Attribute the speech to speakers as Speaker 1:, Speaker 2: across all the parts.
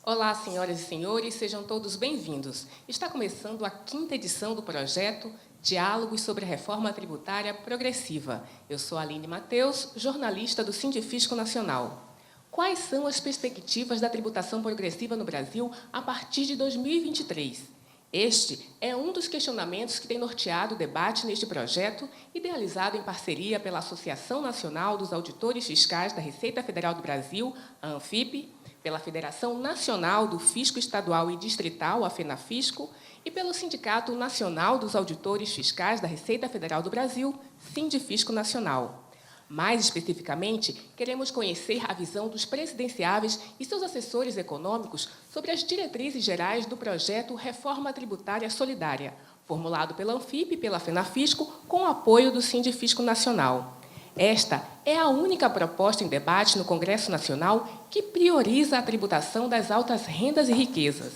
Speaker 1: Olá, senhoras e senhores, sejam todos bem-vindos. Está começando a 5ª edição do projeto Diálogos sobre a Reforma Tributária Progressiva. Eu sou Aline Mateus, jornalista do Sindifisco Nacional. Quais são as perspectivas da tributação progressiva no Brasil a partir de 2023? Este é um dos questionamentos que tem norteado o debate neste projeto, idealizado em parceria pela Associação Nacional dos Auditores Fiscais da Receita Federal do Brasil, a ANFIP, pela Federação Nacional do Fisco Estadual e Distrital, a FENAFisco, e pelo Sindicato Nacional dos Auditores Fiscais da Receita Federal do Brasil, Sindifisco Nacional. Mais especificamente, queremos conhecer a visão dos presidenciáveis e seus assessores econômicos sobre as diretrizes gerais do projeto Reforma Tributária Solidária, formulado pela ANFIP e pela FENAFisco, com o apoio do Sindifisco Nacional. Esta é a única proposta em debate no Congresso Nacional que prioriza a tributação das altas rendas e riquezas.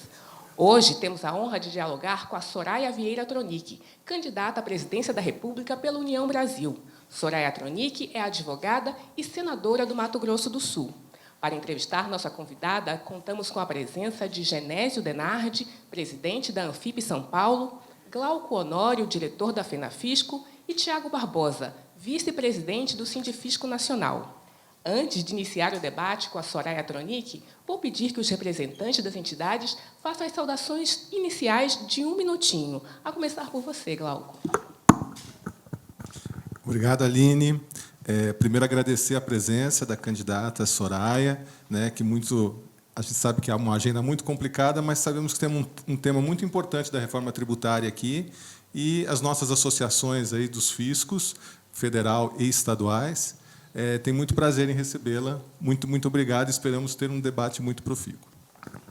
Speaker 1: Hoje, temos a honra de dialogar com a Soraya Vieira Tronic, candidata à presidência da República pela União Brasil. Soraya Tronic é advogada e senadora do Mato Grosso do Sul. Para entrevistar nossa convidada, contamos com a presença de Genésio Denardi, presidente da ANFIP São Paulo, Glauco Honório, diretor da FENAFisco, e Tiago Barbosa, vice-presidente do Sindifisco Nacional. Antes de iniciar o debate com a Soraya Tronic, vou pedir que os representantes das entidades façam as saudações iniciais de 1 minutinho. A começar por você, Glauco.
Speaker 2: Obrigado, Aline. Primeiro, agradecer a presença da candidata Soraya, que a gente sabe que é uma agenda muito complicada, mas sabemos que tem um tema muito importante da reforma tributária aqui, e as nossas associações aí dos fiscos, federal e estaduais, tem muito prazer em recebê-la. Muito obrigado. Esperamos ter um debate muito profícuo.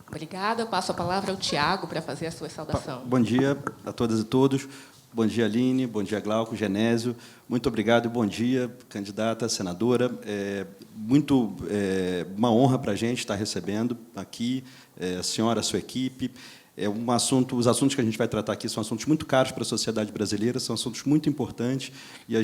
Speaker 1: Obrigada. Eu passo a palavra ao Tiago para fazer a sua saudação.
Speaker 3: Bom dia a todas e todos. Bom dia, Aline. Bom dia, Glauco, Genésio. Muito obrigado e bom dia, candidata, senadora. Uma honra para a gente estar recebendo aqui a senhora, a sua equipe. Os assuntos que a gente vai tratar aqui são assuntos muito caros para a sociedade brasileira, são assuntos muito importantes, e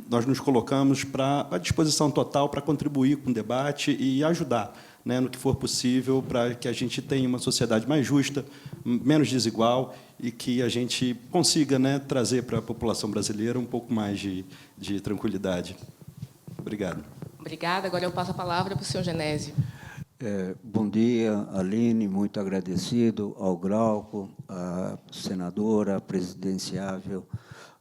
Speaker 3: nós nos colocamos à disposição total para contribuir com o debate e ajudar, no que for possível, para que a gente tenha uma sociedade mais justa, menos desigual, e que a gente consiga, trazer para a população brasileira um pouco mais de tranquilidade. Obrigado.
Speaker 1: Obrigada. Agora eu passo a palavra para o senhor Genésio.
Speaker 4: Bom dia, Aline, muito agradecido ao Glauco, à senadora presidenciável,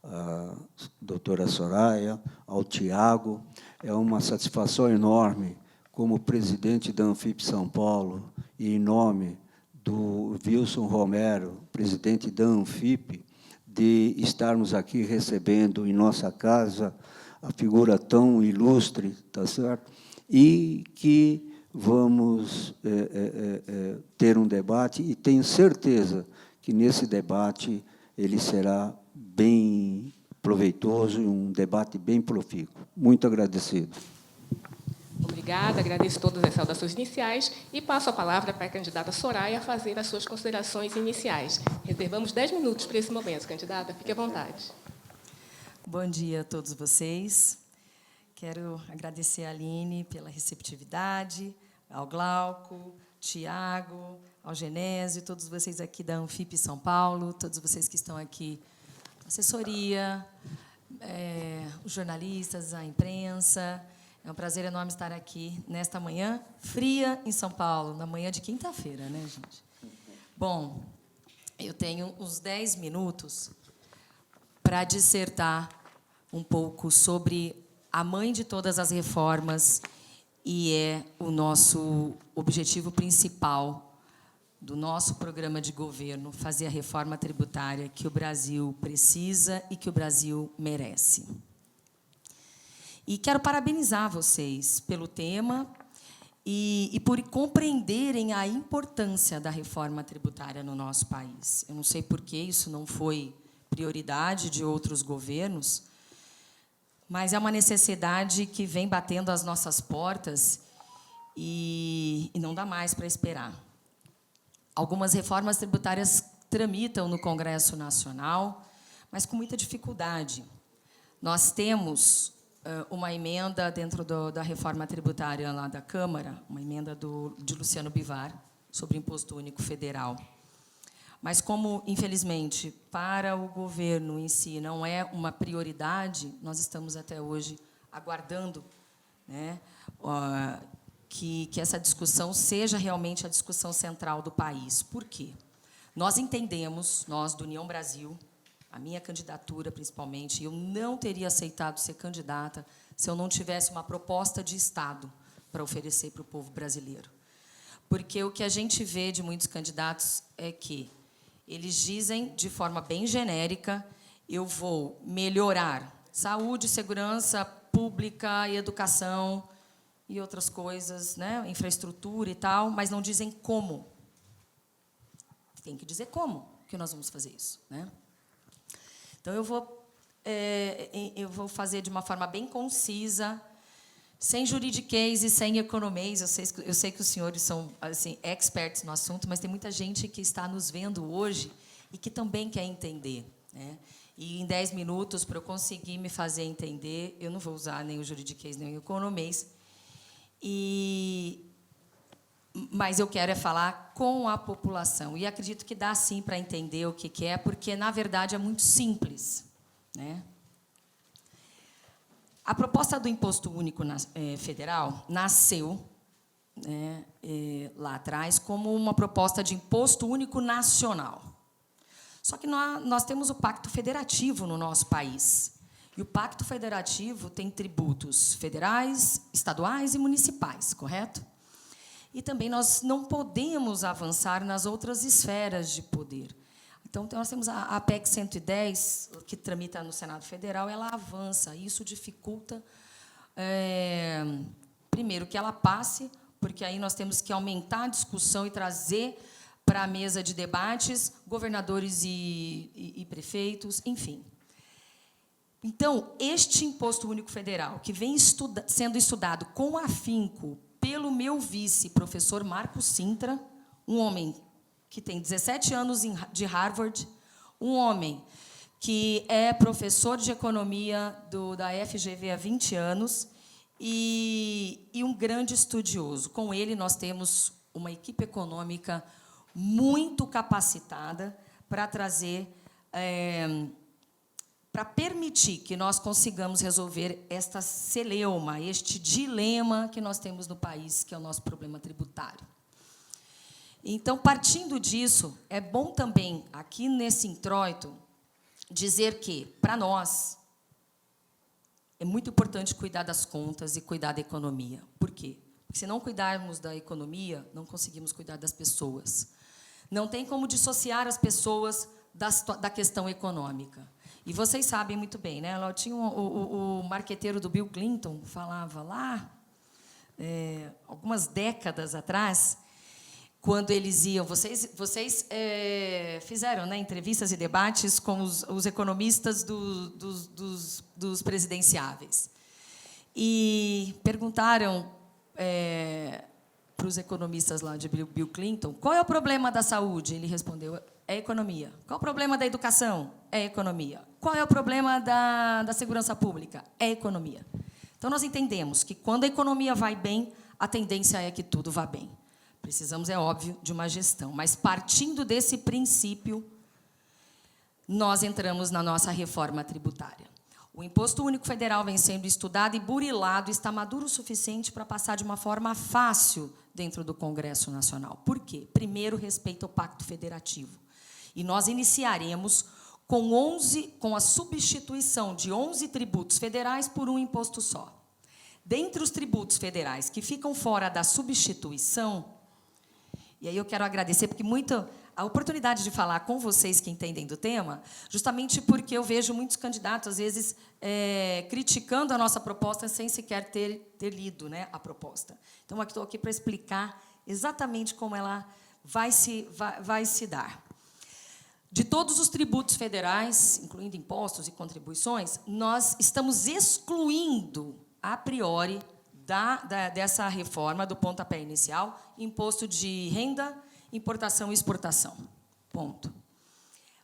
Speaker 4: a doutora Soraya, ao Tiago. É uma satisfação enorme, como presidente da ANFIP São Paulo, e em nome do Wilson Romero, presidente da ANFIP, de estarmos aqui recebendo em nossa casa a figura tão ilustre, tá certo? E que vamos ter um debate, e tenho certeza que, nesse debate, ele será bem proveitoso e um debate bem profícuo. Muito agradecido.
Speaker 1: Obrigada, agradeço todas as saudações iniciais e passo a palavra para a candidata Soraya fazer as suas considerações iniciais. Reservamos 10 minutos para esse momento, candidata. Fique à vontade.
Speaker 5: Bom dia a todos vocês. Quero agradecer a Aline pela receptividade, ao Glauco, Tiago, ao Genésio, todos vocês aqui da ANFIP São Paulo, todos vocês que estão aqui, assessoria, os jornalistas, a imprensa. É um prazer enorme estar aqui nesta manhã fria em São Paulo, na manhã de quinta-feira, né, gente? Bom, eu tenho uns 10 minutos para dissertar um pouco sobre a mãe de todas as reformas, e é o nosso objetivo principal do nosso programa de governo, fazer a reforma tributária que o Brasil precisa e que o Brasil merece. E quero parabenizar vocês pelo tema e por compreenderem a importância da reforma tributária no nosso país. Eu não sei por que isso não foi prioridade de outros governos, mas é uma necessidade que vem batendo às nossas portas e não dá mais para esperar. Algumas reformas tributárias tramitam no Congresso Nacional, mas com muita dificuldade. Nós temos uma emenda dentro da reforma tributária lá da Câmara, uma emenda de Luciano Bivar, sobre o Imposto Único Federal. Mas como, infelizmente, para o governo em si não é uma prioridade, nós estamos até hoje aguardando, né, que essa discussão seja realmente a discussão central do país. Por quê? Nós entendemos, nós do União Brasil, a minha candidatura, principalmente, eu não teria aceitado ser candidata se eu não tivesse uma proposta de Estado para oferecer para o povo brasileiro. Porque o que a gente vê de muitos candidatos é que eles dizem, de forma bem genérica, eu vou melhorar saúde, segurança pública e educação e outras coisas, né, infraestrutura e tal, mas não dizem como. Tem que dizer como que nós vamos fazer isso, né? Então, eu vou fazer de uma forma bem concisa, sem juridiquês e sem economês. Eu sei que os senhores são assim, experts no assunto, mas tem muita gente que está nos vendo hoje e que também quer entender, né? E, em 10 minutos, para eu conseguir me fazer entender, eu não vou usar nem o juridiquês nem o economês. Mas eu quero falar com a população. E acredito que dá, sim, para entender o que é, porque, na verdade, é muito simples, né? A proposta do Imposto Único Federal nasceu, né, lá atrás como uma proposta de Imposto Único Nacional. Só que nós temos o Pacto Federativo no nosso país. E o Pacto Federativo tem tributos federais, estaduais e municipais, correto? E também nós não podemos avançar nas outras esferas de poder. Então, nós temos a PEC 110, que tramita no Senado Federal, ela avança. Isso dificulta, primeiro, que ela passe, porque aí nós temos que aumentar a discussão e trazer para a mesa de debates governadores e prefeitos, enfim. Então, este Imposto Único Federal, que vem sendo estudado com afinco pelo meu vice, professor Marcos Sintra, um homem que tem 17 anos de Harvard, um homem que é professor de economia da FGV há 20 anos e um grande estudioso. Com ele, nós temos uma equipe econômica muito capacitada para trazer, para permitir que nós consigamos resolver esta celeuma, este dilema que nós temos no país, que é o nosso problema tributário. Então, partindo disso, é bom também, aqui nesse introito, dizer que, para nós, é muito importante cuidar das contas e cuidar da economia. Por quê? Porque, se não cuidarmos da economia, não conseguimos cuidar das pessoas. Não tem como dissociar as pessoas da questão econômica. E vocês sabem muito bem, né? Lá tinha o marqueteiro do Bill Clinton, falava lá, algumas décadas atrás, quando eles iam... Vocês fizeram, né, entrevistas e debates com os economistas dos presidenciáveis. E perguntaram para os economistas lá de Bill Clinton, qual é o problema da saúde? Ele respondeu, é a economia. Qual é o problema da educação? É a economia. Qual é o problema da segurança pública? É a economia. Então, nós entendemos que, quando a economia vai bem, a tendência é que tudo vá bem. Precisamos, é óbvio, de uma gestão. Mas, partindo desse princípio, nós entramos na nossa reforma tributária. O Imposto Único Federal vem sendo estudado e burilado, está maduro o suficiente para passar de uma forma fácil dentro do Congresso Nacional. Por quê? Primeiro, respeito ao Pacto Federativo. E nós iniciaremos com a substituição de 11 tributos federais por um imposto só. Dentre os tributos federais que ficam fora da substituição, e aí eu quero agradecer, porque a oportunidade de falar com vocês que entendem do tema, justamente porque eu vejo muitos candidatos, às vezes, criticando a nossa proposta sem sequer ter lido, né, a proposta. Então, estou aqui para explicar exatamente como ela vai se dar. De todos os tributos federais, incluindo impostos e contribuições, nós estamos excluindo, a priori, dessa reforma, do pontapé inicial, imposto de renda, importação e exportação. Ponto.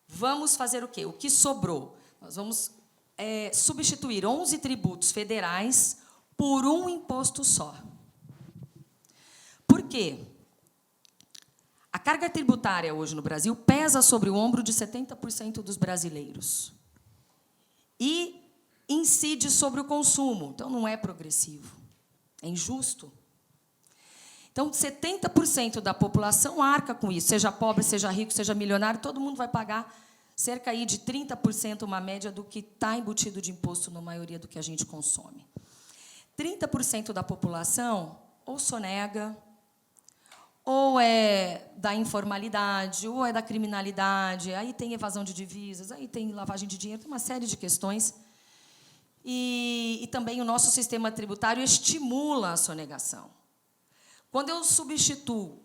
Speaker 5: Vamos fazer o quê? O que sobrou? Nós vamos substituir 11 tributos federais por um imposto só. Por quê? A carga tributária hoje no Brasil pesa sobre o ombro de 70% dos brasileiros e incide sobre o consumo, então não é progressivo, é injusto. Então, 70% da população arca com isso, seja pobre, seja rico, seja milionário, todo mundo vai pagar cerca aí de 30%, uma média do que está embutido de imposto na maioria do que a gente consome. 30% da população ou sonega, ou é da informalidade, ou é da criminalidade, aí tem evasão de divisas, aí tem lavagem de dinheiro, tem uma série de questões. E também o nosso sistema tributário estimula a sonegação. Quando eu substituo,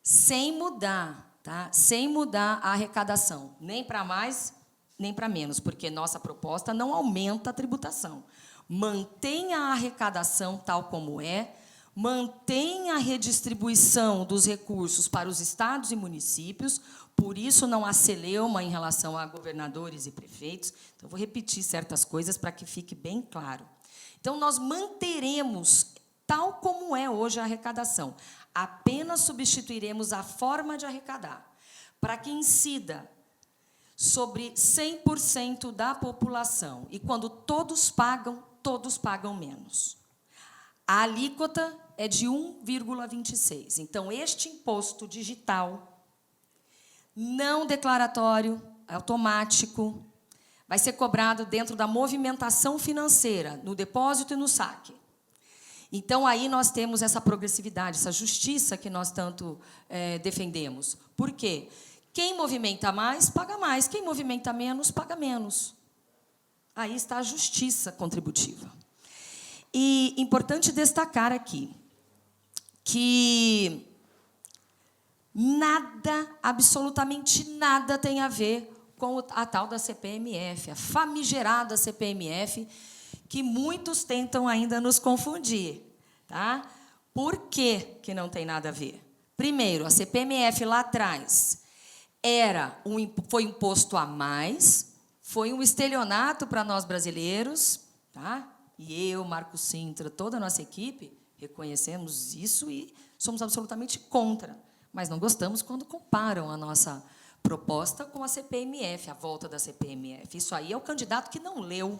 Speaker 5: sem mudar, tá? Sem mudar a arrecadação, nem para mais, nem para menos, porque nossa proposta não aumenta a tributação. Mantém a arrecadação tal como é, mantém a redistribuição dos recursos para os estados e municípios, por isso não há celeuma em relação a governadores e prefeitos. Então, vou repetir certas coisas para que fique bem claro. Então, nós manteremos tal como é hoje a arrecadação. Apenas substituiremos a forma de arrecadar, para que incida sobre 100% da população. E, quando todos pagam menos. A alíquota é de 1,26. Então, este imposto digital, não declaratório, automático, vai ser cobrado dentro da movimentação financeira, no depósito e no saque. Então, aí nós temos essa progressividade, essa justiça que nós tanto defendemos. Por quê? Quem movimenta mais, paga mais. Quem movimenta menos, paga menos. Aí está a justiça contributiva. E importante destacar aqui que nada, absolutamente nada, tem a ver com a tal da CPMF, a famigerada CPMF, que muitos tentam ainda nos confundir. Tá? Por que não tem nada a ver? Primeiro, a CPMF lá atrás foi um imposto a mais, foi um estelionato para nós brasileiros, tá? E eu, Marco Sintra, toda a nossa equipe, reconhecemos isso e somos absolutamente contra. Mas não gostamos quando comparam a nossa proposta com a CPMF, a volta da CPMF. Isso aí é o candidato que não leu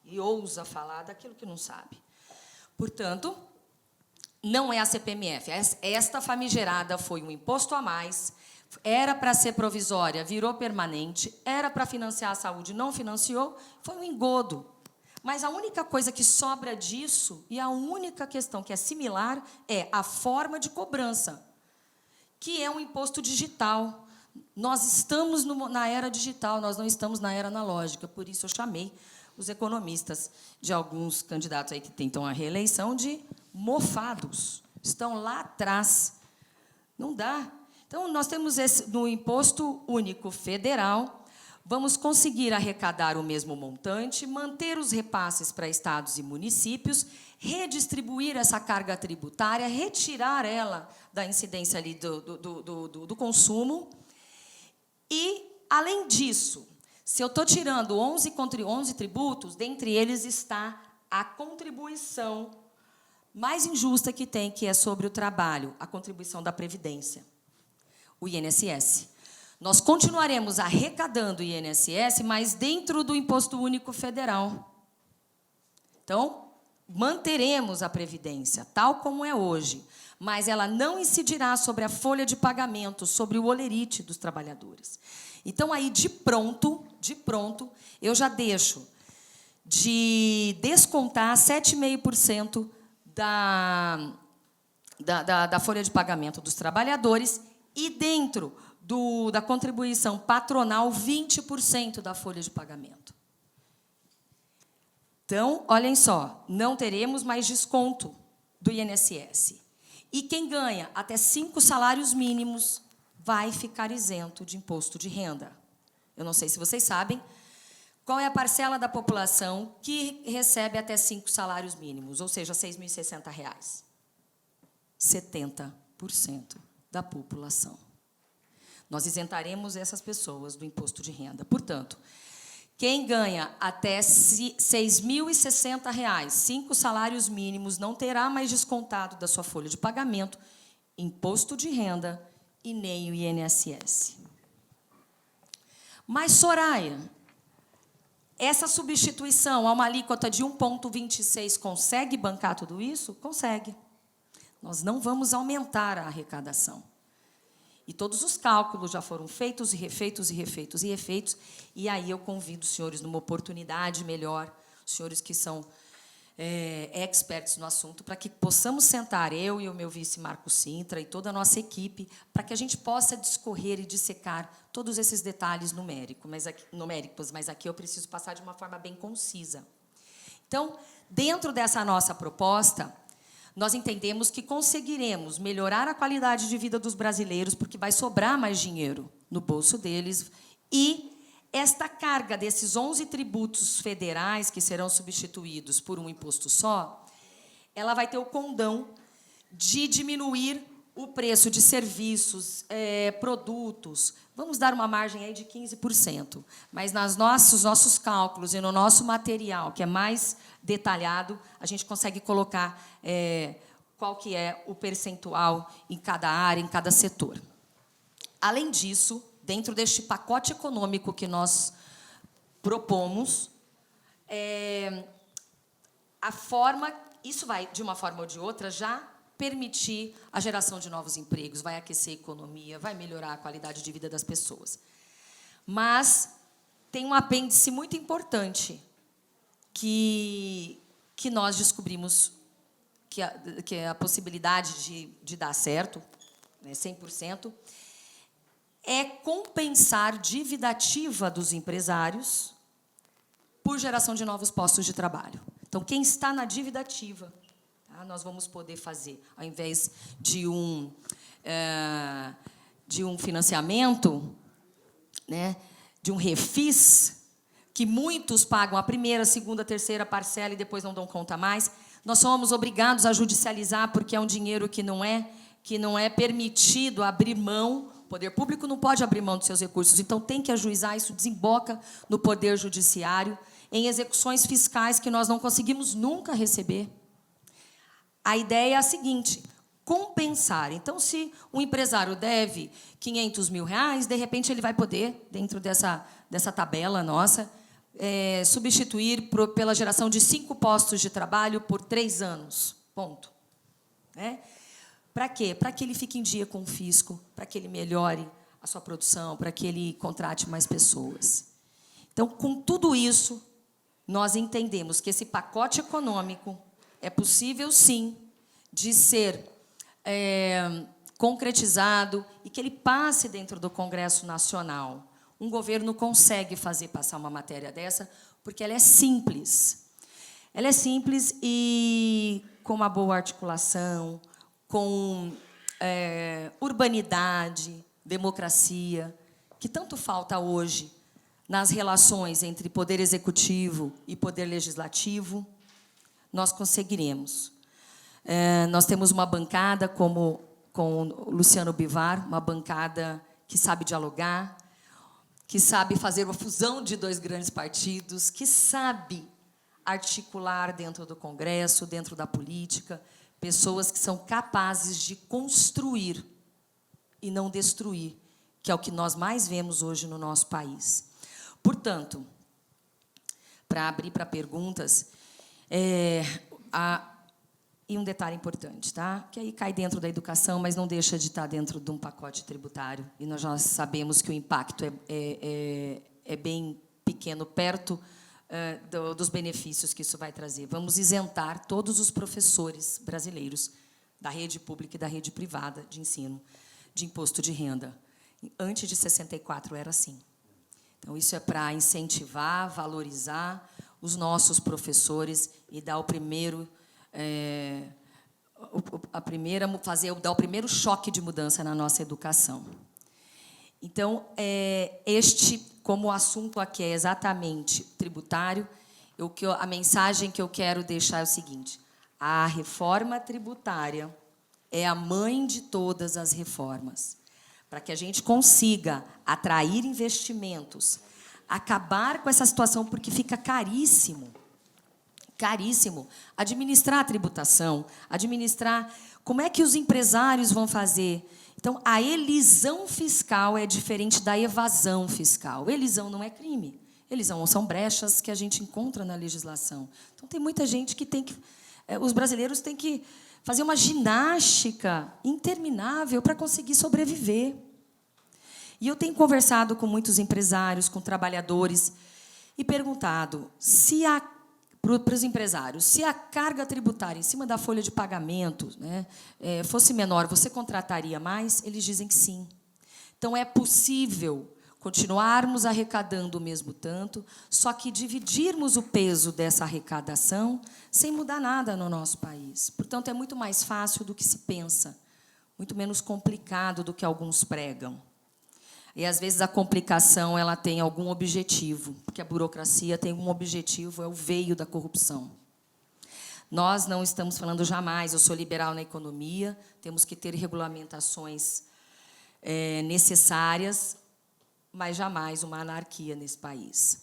Speaker 5: e ousa falar daquilo que não sabe. Portanto, não é a CPMF. Esta famigerada foi um imposto a mais, era para ser provisória, virou permanente, era para financiar a saúde, não financiou, foi um engodo. Mas a única coisa que sobra disso, e a única questão que é similar, é a forma de cobrança, que é um imposto digital. Nós estamos na era digital, nós não estamos na era analógica, por isso eu chamei os economistas de alguns candidatos aí que tentam a reeleição de mofados. Estão lá atrás. Não dá. Então, nós temos no Imposto Único Federal, vamos conseguir arrecadar o mesmo montante, manter os repasses para estados e municípios, redistribuir essa carga tributária, retirar ela da incidência ali do consumo. E, além disso, se eu estou tirando 11 tributos, dentre eles está a contribuição mais injusta que tem, que é sobre o trabalho, a contribuição da Previdência, o INSS. Nós continuaremos arrecadando o INSS, mas dentro do Imposto Único Federal. Então, manteremos a Previdência, tal como é hoje, mas ela não incidirá sobre a folha de pagamento, sobre o holerite dos trabalhadores. Então, aí, de pronto, eu já deixo de descontar 7,5% da folha de pagamento dos trabalhadores e, dentro da contribuição patronal, 20% da folha de pagamento. Então, olhem só, não teremos mais desconto do INSS. E quem ganha até 5 salários mínimos vai ficar isento de imposto de renda. Eu não sei se vocês sabem qual é a parcela da população que recebe até 5 salários mínimos, ou seja, R$ 6.060. 70% da população. Nós isentaremos essas pessoas do imposto de renda. Portanto, Quem ganha até R$ 6.060, 5 salários mínimos, não terá mais descontado da sua folha de pagamento imposto de renda e nem o INSS. Mas, Soraya, essa substituição a uma alíquota de 1,26 consegue bancar tudo isso? Consegue. Nós não vamos aumentar a arrecadação. E todos os cálculos já foram feitos e refeitos e refeitos e refeitos. E aí eu convido os senhores, numa oportunidade melhor, os senhores que são experts no assunto, para que possamos sentar, eu e o meu vice Marco Sintra e toda a nossa equipe, para que a gente possa discorrer e dissecar todos esses detalhes numéricos, mas aqui eu preciso passar de uma forma bem concisa. Então, dentro dessa nossa proposta, nós entendemos que conseguiremos melhorar a qualidade de vida dos brasileiros, porque vai sobrar mais dinheiro no bolso deles, e esta carga desses 11 tributos federais que serão substituídos por um imposto só, ela vai ter o condão de diminuir o preço de serviços, produtos. Vamos dar uma margem aí de 15%, mas nos nossos cálculos e no nosso material, que é mais detalhado, a gente consegue colocar qual que é o percentual em cada área, em cada setor. Além disso, dentro deste pacote econômico que nós propomos, isso vai, de uma forma ou de outra, já permitir a geração de novos empregos, vai aquecer a economia, vai melhorar a qualidade de vida das pessoas. Mas tem um apêndice muito importante que nós descobrimos que é a possibilidade de dar certo, né, 100%, é compensar dívida ativa dos empresários por geração de novos postos de trabalho. Então, quem está na dívida ativa, nós vamos poder fazer, ao invés de um financiamento, né, de um refis, que muitos pagam a primeira, segunda, terceira parcela e depois não dão conta mais, nós somos obrigados a judicializar, porque é um dinheiro que não é permitido abrir mão. O poder público não pode abrir mão dos seus recursos, então tem que ajuizar, isso desemboca no Poder Judiciário, em execuções fiscais que nós não conseguimos nunca receber. A ideia é a seguinte: compensar. Então, se um empresário deve R$500 mil, de repente ele vai poder, dentro dessa tabela nossa, substituir pela geração de 5 postos de trabalho por 3 anos. Ponto. Para quê? Para que ele fique em dia com o fisco, para que ele melhore a sua produção, para que ele contrate mais pessoas. Então, com tudo isso, nós entendemos que esse pacote econômico é possível, sim, de ser concretizado e que ele passe dentro do Congresso Nacional. Um governo consegue fazer passar uma matéria dessa porque ela é simples. Ela é simples e com uma boa articulação, com urbanidade, democracia, que tanto falta hoje nas relações entre poder executivo e poder legislativo, nós conseguiremos. Nós temos uma bancada com o Luciano Bivar, uma bancada que sabe dialogar, que sabe fazer uma fusão de 2 grandes partidos, que sabe articular dentro do Congresso, dentro da política, pessoas que são capazes de construir e não destruir, que é o que nós mais vemos hoje no nosso país. Portanto, para abrir para perguntas, e um detalhe importante, tá? Que aí cai dentro da educação, mas não deixa de estar dentro de um pacote tributário. E nós já sabemos que o impacto é bem pequeno, perto dos benefícios que isso vai trazer. Vamos isentar todos os professores brasileiros da rede pública e da rede privada de ensino de imposto de renda. Antes de 64 era assim. Então, isso é para incentivar, valorizar os nossos professores e dar o primeiro... dar o primeiro choque de mudança na nossa educação. Então, como o assunto aqui é exatamente tributário, a mensagem que eu quero deixar é o seguinte: a reforma tributária é a mãe de todas as reformas. Para que a gente consiga atrair investimentos, acabar com essa situação, porque fica caríssimo. Caríssimo. Administrar a tributação, administrar... Como é que os empresários vão fazer? Então, a elisão fiscal é diferente da evasão fiscal. Elisão não é crime. Elisão são brechas que a gente encontra na legislação. Então, tem muita gente que tem que... Os brasileiros têm que fazer uma ginástica interminável para conseguir sobreviver. E eu tenho conversado com muitos empresários, com trabalhadores, e perguntado para os empresários, se a carga tributária em cima da folha de pagamento, né, fosse menor, você contrataria mais? Eles dizem que sim. Então, é possível continuarmos arrecadando o mesmo tanto, só que dividirmos o peso dessa arrecadação sem mudar nada no nosso país. Portanto, é muito mais fácil do que se pensa, muito menos complicado do que alguns pregam. E, às vezes, a complicação ela tem algum objetivo, porque a burocracia tem um objetivo, é o veio da corrupção. Nós não estamos falando jamais, eu sou liberal na economia, temos que ter regulamentações necessárias, mas jamais uma anarquia nesse país.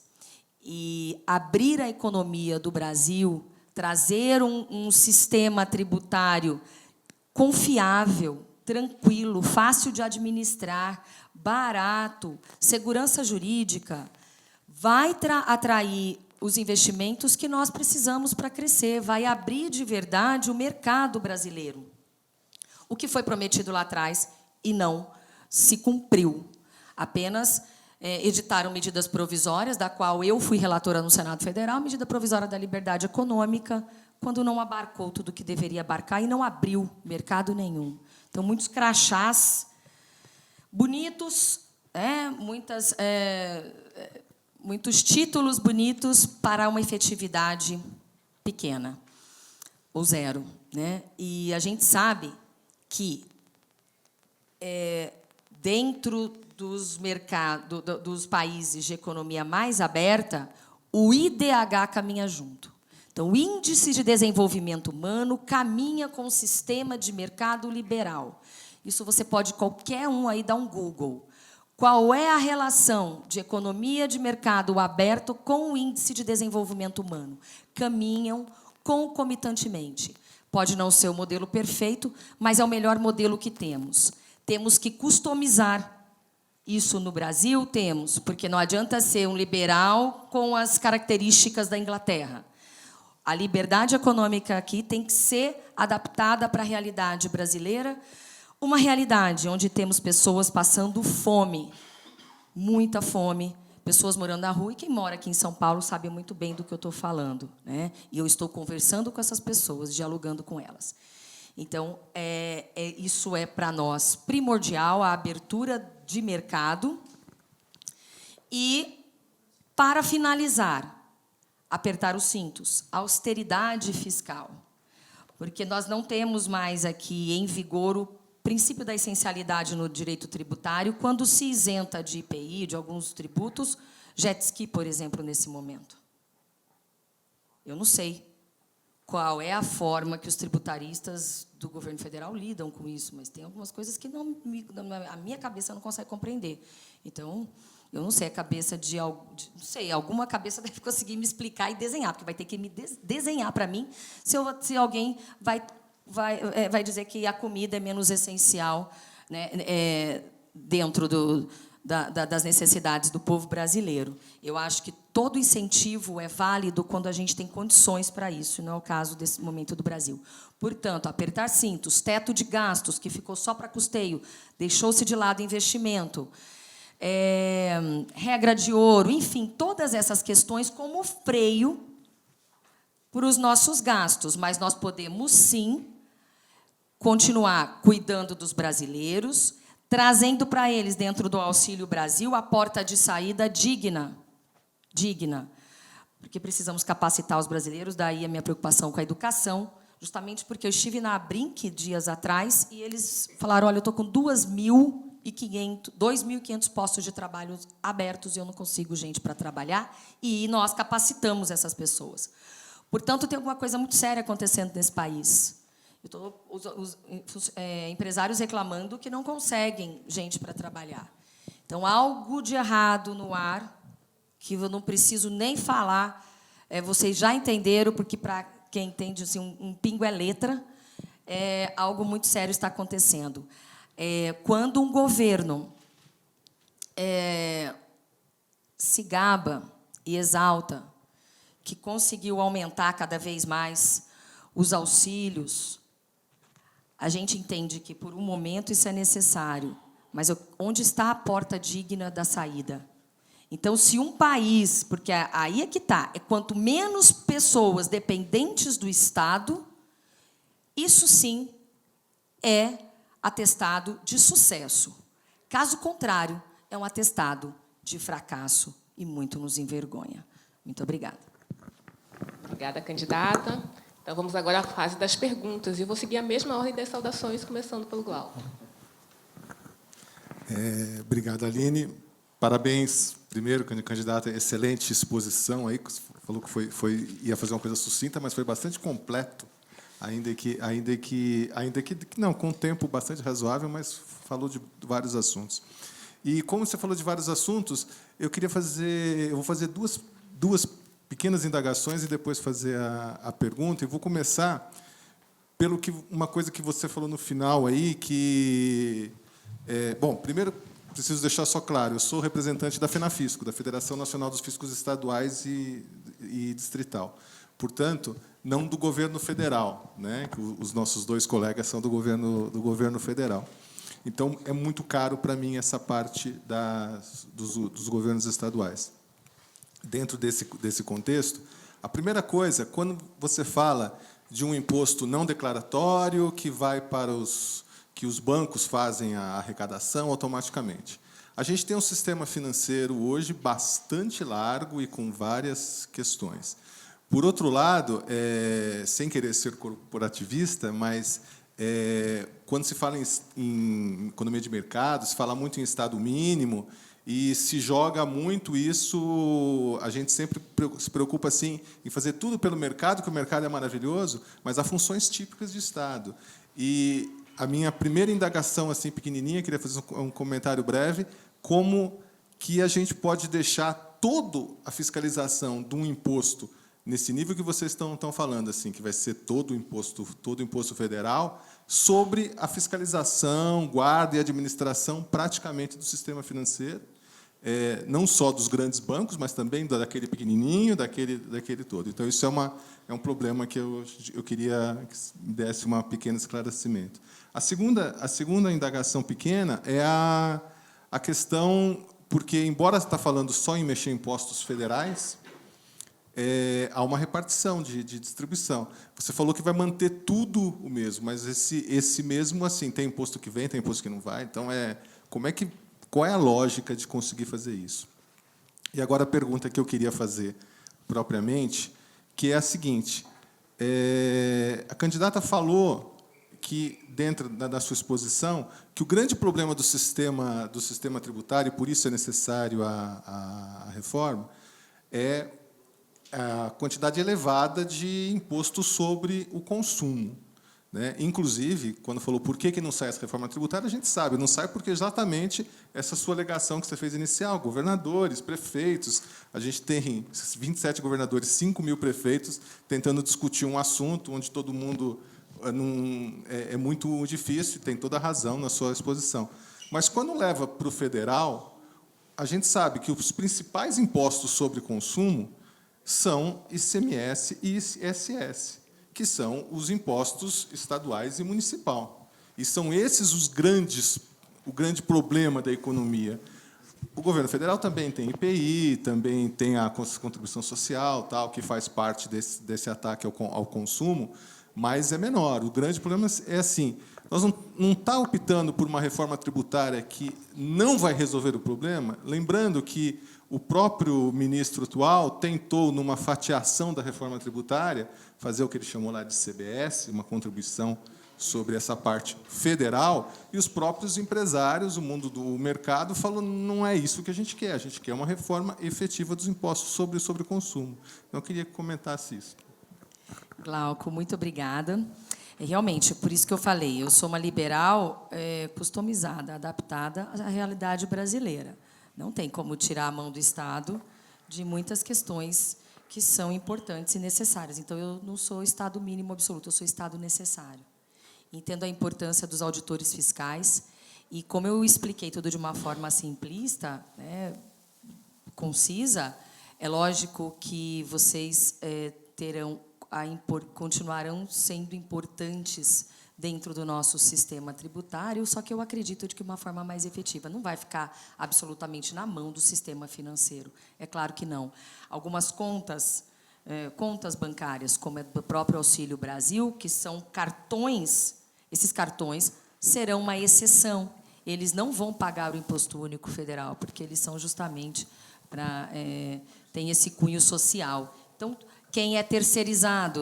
Speaker 5: E abrir a economia do Brasil, trazer um sistema tributário confiável, tranquilo, fácil de administrar, barato, segurança jurídica, vai atrair os investimentos que nós precisamos para crescer, vai abrir de verdade o mercado brasileiro. O que foi prometido lá atrás e não se cumpriu. Apenas editaram medidas provisórias, da qual eu fui relatora no Senado Federal, medida provisória da liberdade econômica, quando não abarcou tudo o que deveria abarcar e não abriu mercado nenhum. Então, muitos crachás bonitos, muitos títulos bonitos para uma efetividade pequena, ou zero, né? E a gente sabe que, dentro dos países de economia mais aberta, o IDH caminha junto. Então, o Índice de Desenvolvimento Humano caminha com o sistema de mercado liberal. Isso você pode, qualquer um, aí dar um Google. Qual é a relação de economia de mercado aberto com o Índice de Desenvolvimento Humano? Caminham concomitantemente. Pode não ser o modelo perfeito, mas é o melhor modelo que temos. Temos que customizar isso no Brasil, temos, porque não adianta ser um liberal com as características da Inglaterra. A liberdade econômica aqui tem que ser adaptada para a realidade brasileira, uma realidade onde temos pessoas passando fome, muita fome, pessoas morando na rua, e quem mora aqui em São Paulo sabe muito bem do que eu estou falando, né? E eu estou conversando com essas pessoas, dialogando com elas. Então, isso é para nós primordial, a abertura de mercado. E, para finalizar, apertar os cintos, austeridade fiscal. Porque nós não temos mais aqui em vigor o princípio da essencialidade no direito tributário, quando se isenta de IPI, de alguns tributos, jet ski, por exemplo, nesse momento. Eu não sei qual é a forma que os tributaristas do governo federal lidam com isso, mas tem algumas coisas que a minha cabeça não consegue compreender. Então, eu não sei, a cabeça não sei, alguma cabeça deve conseguir me explicar e desenhar, porque vai ter que me desenhar para mim se alguém vai dizer que a comida é menos essencial, né, dentro das necessidades do povo brasileiro. Eu acho que todo incentivo é válido quando a gente tem condições para isso, e não é o caso desse momento do Brasil. Portanto, apertar cintos, teto de gastos, que ficou só para custeio, deixou-se de lado investimento, regra de ouro, enfim, todas essas questões como freio para os nossos gastos. Mas nós podemos, sim, continuar cuidando dos brasileiros, trazendo para eles, dentro do Auxílio Brasil, a porta de saída digna, porque precisamos capacitar os brasileiros, daí a minha preocupação com a educação, justamente porque eu estive na Abrinq dias atrás e eles falaram, olha, eu estou com 2.500 postos de trabalho abertos e eu não consigo gente para trabalhar, e nós capacitamos essas pessoas. Portanto, tem alguma coisa muito séria acontecendo nesse país. Os empresários reclamando que não conseguem gente para trabalhar. Então, algo de errado no ar, que eu não preciso nem falar, vocês já entenderam, porque, para quem entende, assim, um pingo é letra, algo muito sério está acontecendo. Quando um governo se gaba e exalta que conseguiu aumentar cada vez mais os auxílios, a gente entende que, por um momento, isso é necessário, mas onde está a porta digna da saída? Então, se um país, porque aí é que está, quanto menos pessoas dependentes do Estado, isso sim é atestado de sucesso. Caso contrário, é um atestado de fracasso e muito nos envergonha. Muito obrigada.
Speaker 1: Obrigada, candidata. Então, vamos agora à fase das perguntas. E eu vou seguir a mesma ordem das saudações, começando pelo Glauco.
Speaker 2: Obrigado, Aline. Parabéns, primeiro, candidata, excelente exposição aí, falou que ia fazer uma coisa sucinta, mas foi bastante completo, ainda que não, com um tempo bastante razoável, mas falou de vários assuntos. E como você falou de vários assuntos, eu vou fazer duas pequenas indagações e depois fazer a pergunta. E vou começar uma coisa que você falou no final aí, que bom, primeiro preciso deixar só claro, eu sou representante da FENAFISCO, da Federação Nacional dos Fiscos Estaduais e Distrital. Portanto, não do governo federal, né? Que os nossos dois colegas são do governo federal. Então, é muito caro para mim essa parte dos governos estaduais. Dentro desse contexto, a primeira coisa, quando você fala de um imposto não declaratório que vai para que os bancos fazem a arrecadação automaticamente. A gente tem um sistema financeiro hoje bastante largo e com várias questões. Por outro lado, sem querer ser corporativista, mas quando se fala em economia de mercado, se fala muito em Estado mínimo e se joga muito isso, a gente sempre se preocupa assim, em fazer tudo pelo mercado, que o mercado é maravilhoso, mas há funções típicas de Estado. E a minha primeira indagação, assim, pequenininha, queria fazer um comentário breve, como que a gente pode deixar toda a fiscalização de um imposto nesse nível que vocês estão falando, assim, que vai ser todo o imposto federal, sobre a fiscalização, guarda e administração praticamente do sistema financeiro, não só dos grandes bancos, mas também daquele pequenininho, daquele todo. Então, isso é um problema que eu queria que me desse um pequeno esclarecimento. A segunda indagação pequena é a questão, porque, embora está falando só em mexer em impostos federais, há uma repartição de distribuição. Você falou que vai manter tudo o mesmo, mas esse mesmo, assim, tem imposto que vem, tem imposto que não vai. Então, qual é a lógica de conseguir fazer isso? E agora a pergunta que eu queria fazer propriamente, que é a seguinte: a candidata falou que, dentro da sua exposição, que o grande problema do sistema tributário, e por isso é necessário a reforma, é a quantidade elevada de imposto sobre o consumo. Né? Inclusive, quando falou por que não sai essa reforma tributária, a gente sabe, não sai porque exatamente essa sua alegação que você fez inicial, governadores, prefeitos, a gente tem 27 governadores, 5.000 prefeitos tentando discutir um assunto onde todo mundo é muito difícil, tem toda a razão na sua exposição. Mas, quando leva para o federal, a gente sabe que os principais impostos sobre consumo são ICMS e ISS, que são os impostos estaduais e municipal. E são esses o grande problema da economia. O governo federal também tem IPI, também tem a contribuição social, tal, que faz parte desse ataque ao consumo, mas é menor. O grande problema é assim: nós não está optando por uma reforma tributária que não vai resolver o problema, lembrando que o próprio ministro atual tentou, numa fatiação da reforma tributária, fazer o que ele chamou lá de CBS, uma contribuição sobre essa parte federal, e os próprios empresários, o mundo do mercado, falou: não é isso que a gente quer uma reforma efetiva dos impostos sobre o consumo. Então, eu queria que comentasse isso.
Speaker 5: Glauco, muito obrigada. Realmente, por isso que eu falei, eu sou uma liberal customizada, adaptada à realidade brasileira. Não tem como tirar a mão do Estado de muitas questões que são importantes e necessárias. Então, eu não sou Estado mínimo absoluto, eu sou Estado necessário. Entendo a importância dos auditores fiscais e, como eu expliquei tudo de uma forma simplista, né, concisa, é lógico que vocês continuarão sendo importantes dentro do nosso sistema tributário, só que eu acredito de que uma forma mais efetiva. Não vai ficar absolutamente na mão do sistema financeiro. É claro que não. Algumas contas bancárias, como é do próprio Auxílio Brasil, que são cartões, esses cartões serão uma exceção. Eles não vão pagar o Imposto Único Federal, porque eles são justamente tem esse cunho social. Então, quem é terceirizado,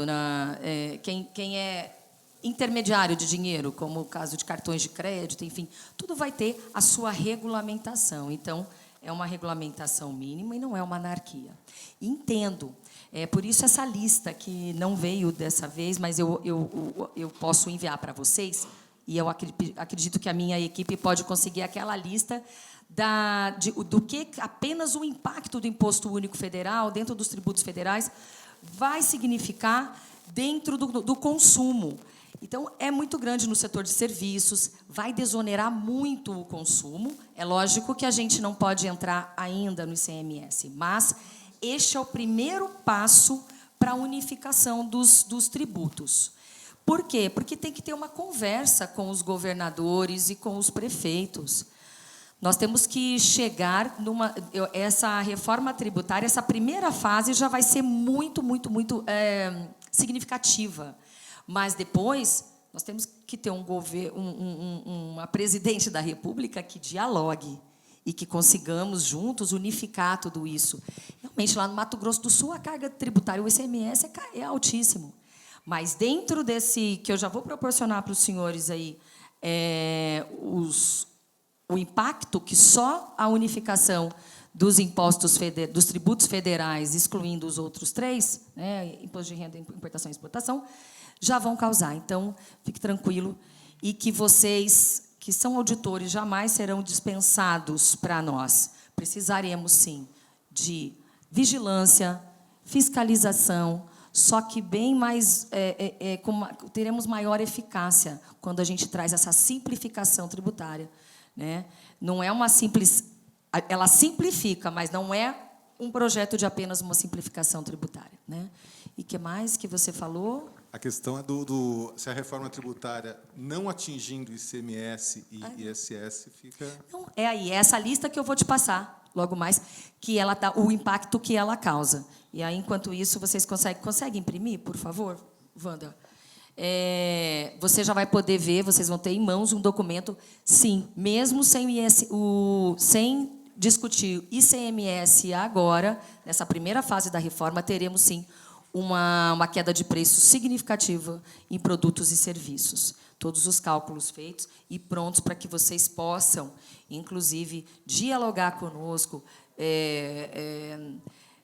Speaker 5: quem é intermediário de dinheiro, como o caso de cartões de crédito, enfim, tudo vai ter a sua regulamentação. Então, é uma regulamentação mínima e não é uma anarquia. Entendo. Por isso, essa lista, que não veio dessa vez, mas eu posso enviar para vocês, e eu acredito que a minha equipe pode conseguir aquela lista do que apenas o impacto do Imposto Único Federal, dentro dos tributos federais, vai significar dentro do consumo. Então, é muito grande no setor de serviços, vai desonerar muito o consumo. É lógico que a gente não pode entrar ainda no ICMS, mas este é o primeiro passo para a unificação dos tributos. Por quê? Porque tem que ter uma conversa com os governadores e com os prefeitos. Nós temos que chegar essa reforma tributária, essa primeira fase já vai ser muito significativa. Mas depois nós temos que ter uma presidente da República que dialogue e que consigamos juntos unificar tudo isso. Realmente, lá no Mato Grosso do Sul, a carga tributária, o ICMS, é altíssimo. Mas dentro desse, que eu já vou proporcionar para os senhores aí, o impacto que só a unificação dos impostos dos tributos federais, excluindo os outros 3, né, imposto de renda, importação e exportação, já vão causar. Então, fique tranquilo, e que vocês, que são auditores, jamais serão dispensados para nós. Precisaremos, sim, de vigilância, fiscalização, só que bem mais, teremos maior eficácia quando a gente traz essa simplificação tributária, né? Não é uma simples... Ela simplifica, mas não é um projeto de apenas uma simplificação tributária, né? E que mais que você falou?
Speaker 2: A questão é se a reforma tributária não atingindo ICMS e ISS fica...
Speaker 5: Não, é aí, é essa lista que eu vou te passar logo mais, que ela o impacto que ela causa. E aí, enquanto isso, vocês conseguem imprimir, por favor, Wanda? Você já vai poder ver, vocês vão ter em mãos um documento, sim, mesmo sem discutir ICMS agora, nessa primeira fase da reforma, teremos, sim, uma queda de preço significativa em produtos e serviços. Todos os cálculos feitos e prontos para que vocês possam, inclusive, dialogar conosco,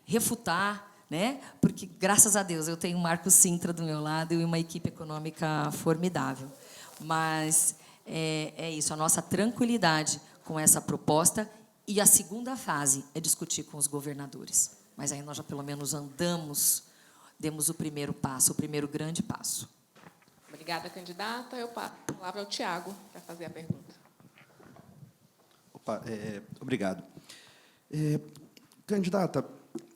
Speaker 5: refutar, né? Porque, graças a Deus, eu tenho o Marco Sintra do meu lado e uma equipe econômica formidável. Mas é isso, a nossa tranquilidade com essa proposta. E a segunda fase é discutir com os governadores. Mas aí nós já, pelo menos, demos o primeiro passo, o primeiro grande passo.
Speaker 1: Obrigada, candidata. Eu passo a palavra ao Tiago para fazer a pergunta.
Speaker 3: Obrigado. Candidata,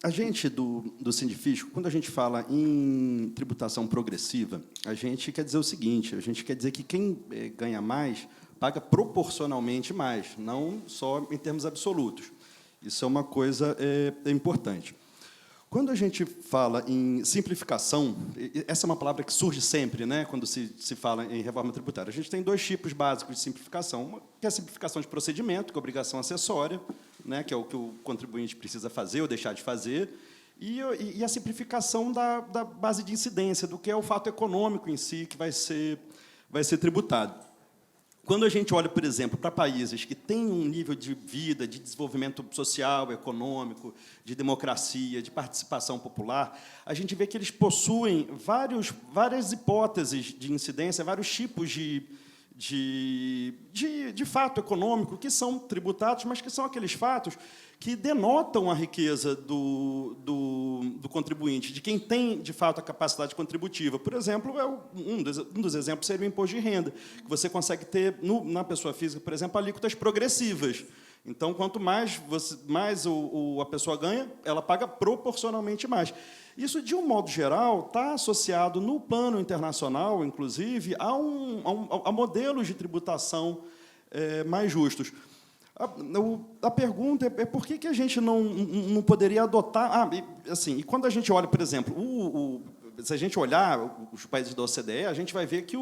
Speaker 3: a gente do Sindifisco, quando a gente fala em tributação progressiva, a gente quer dizer o seguinte, a gente quer dizer que quem ganha mais paga proporcionalmente mais, não só em termos absolutos. Isso é uma coisa importante. Quando a gente fala em simplificação, essa é uma palavra que surge sempre, né, quando se fala em reforma tributária. A gente tem 2 tipos básicos de simplificação. Uma, que é a simplificação de procedimento, que é a obrigação acessória, né, que é o que o contribuinte precisa fazer ou deixar de fazer, e a simplificação da base de incidência, do que é o fato econômico em si que vai ser tributado. Quando a gente olha, por exemplo, para países que têm um nível de vida, de desenvolvimento social, econômico, de democracia, de participação popular, a gente vê que eles possuem várias hipóteses de incidência, vários tipos de fato econômico que são tributados, mas que são aqueles fatos que denotam a riqueza do contribuinte, de quem tem, de fato, a capacidade contributiva. Por exemplo, um dos exemplos seria o imposto de renda, que você consegue ter, na pessoa física, por exemplo, alíquotas progressivas. Então, quanto mais a pessoa ganha, ela paga proporcionalmente mais. Isso, de um modo geral, está associado, no plano internacional, inclusive, a modelos de tributação mais justos. A pergunta é por que a gente não poderia adotar... assim, e quando a gente olha, por exemplo, se a gente olhar os países da OCDE, a gente vai ver que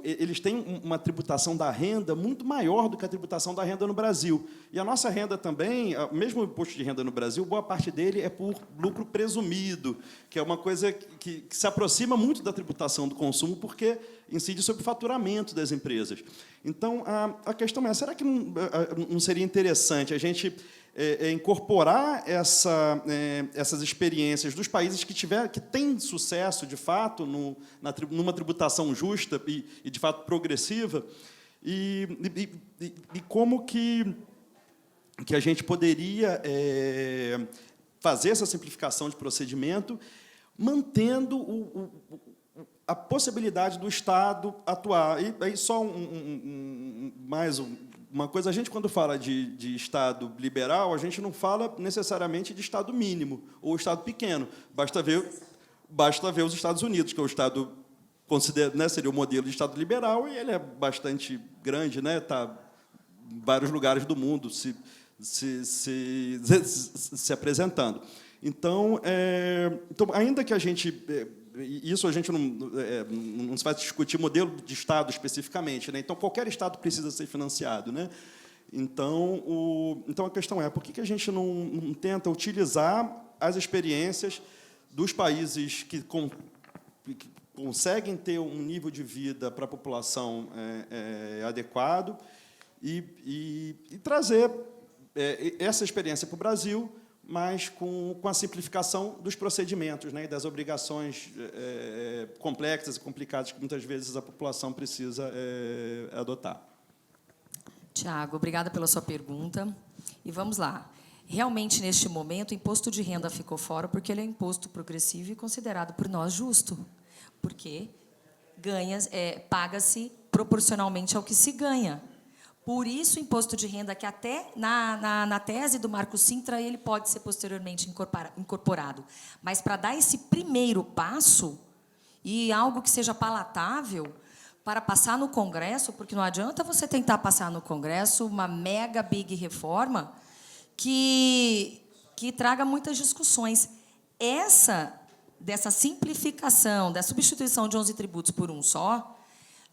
Speaker 3: eles têm uma tributação da renda muito maior do que a tributação da renda no Brasil. E a nossa renda também, mesmo o imposto de renda no Brasil, boa parte dele é por lucro presumido, que é uma coisa que se aproxima muito da tributação do consumo, porque incide sobre o faturamento das empresas. Então, a questão é, será que não seria interessante a gente incorporar essas experiências dos países que têm sucesso, de fato, numa tributação justa e de fato, progressiva, e como que a gente poderia fazer essa simplificação de procedimento, mantendo a possibilidade do Estado atuar. E aí, só mais uma coisa, a gente, quando fala de Estado liberal, a gente não fala necessariamente de Estado mínimo ou Estado pequeno. Basta ver os Estados Unidos, que é o Estado, seria o modelo de Estado liberal, e ele é bastante grande, né? Está em vários lugares do mundo se apresentando. Então, ainda que a gente... Isso a gente não se vai discutir modelo de Estado especificamente, né? Então, qualquer Estado precisa ser financiado, né? Então, a questão é, por que a gente não tenta utilizar as experiências dos países que conseguem ter um nível de vida para a população adequado e trazer essa experiência para o Brasil, mas com a simplificação dos procedimentos, né, e das obrigações complexas e complicadas que, muitas vezes, a população precisa adotar.
Speaker 5: Tiago, obrigada pela sua pergunta. E vamos lá. Realmente, neste momento, o imposto de renda ficou fora porque ele é um imposto progressivo e considerado por nós justo, porque paga-se proporcionalmente ao que se ganha. Por isso, o imposto de renda, que até na tese do Marco Sintra, ele pode ser posteriormente incorporado. Mas, para dar esse primeiro passo, e algo que seja palatável, para passar no Congresso, porque não adianta você tentar passar no Congresso uma mega big reforma que traga muitas discussões. Dessa simplificação, da substituição de 11 tributos por um só,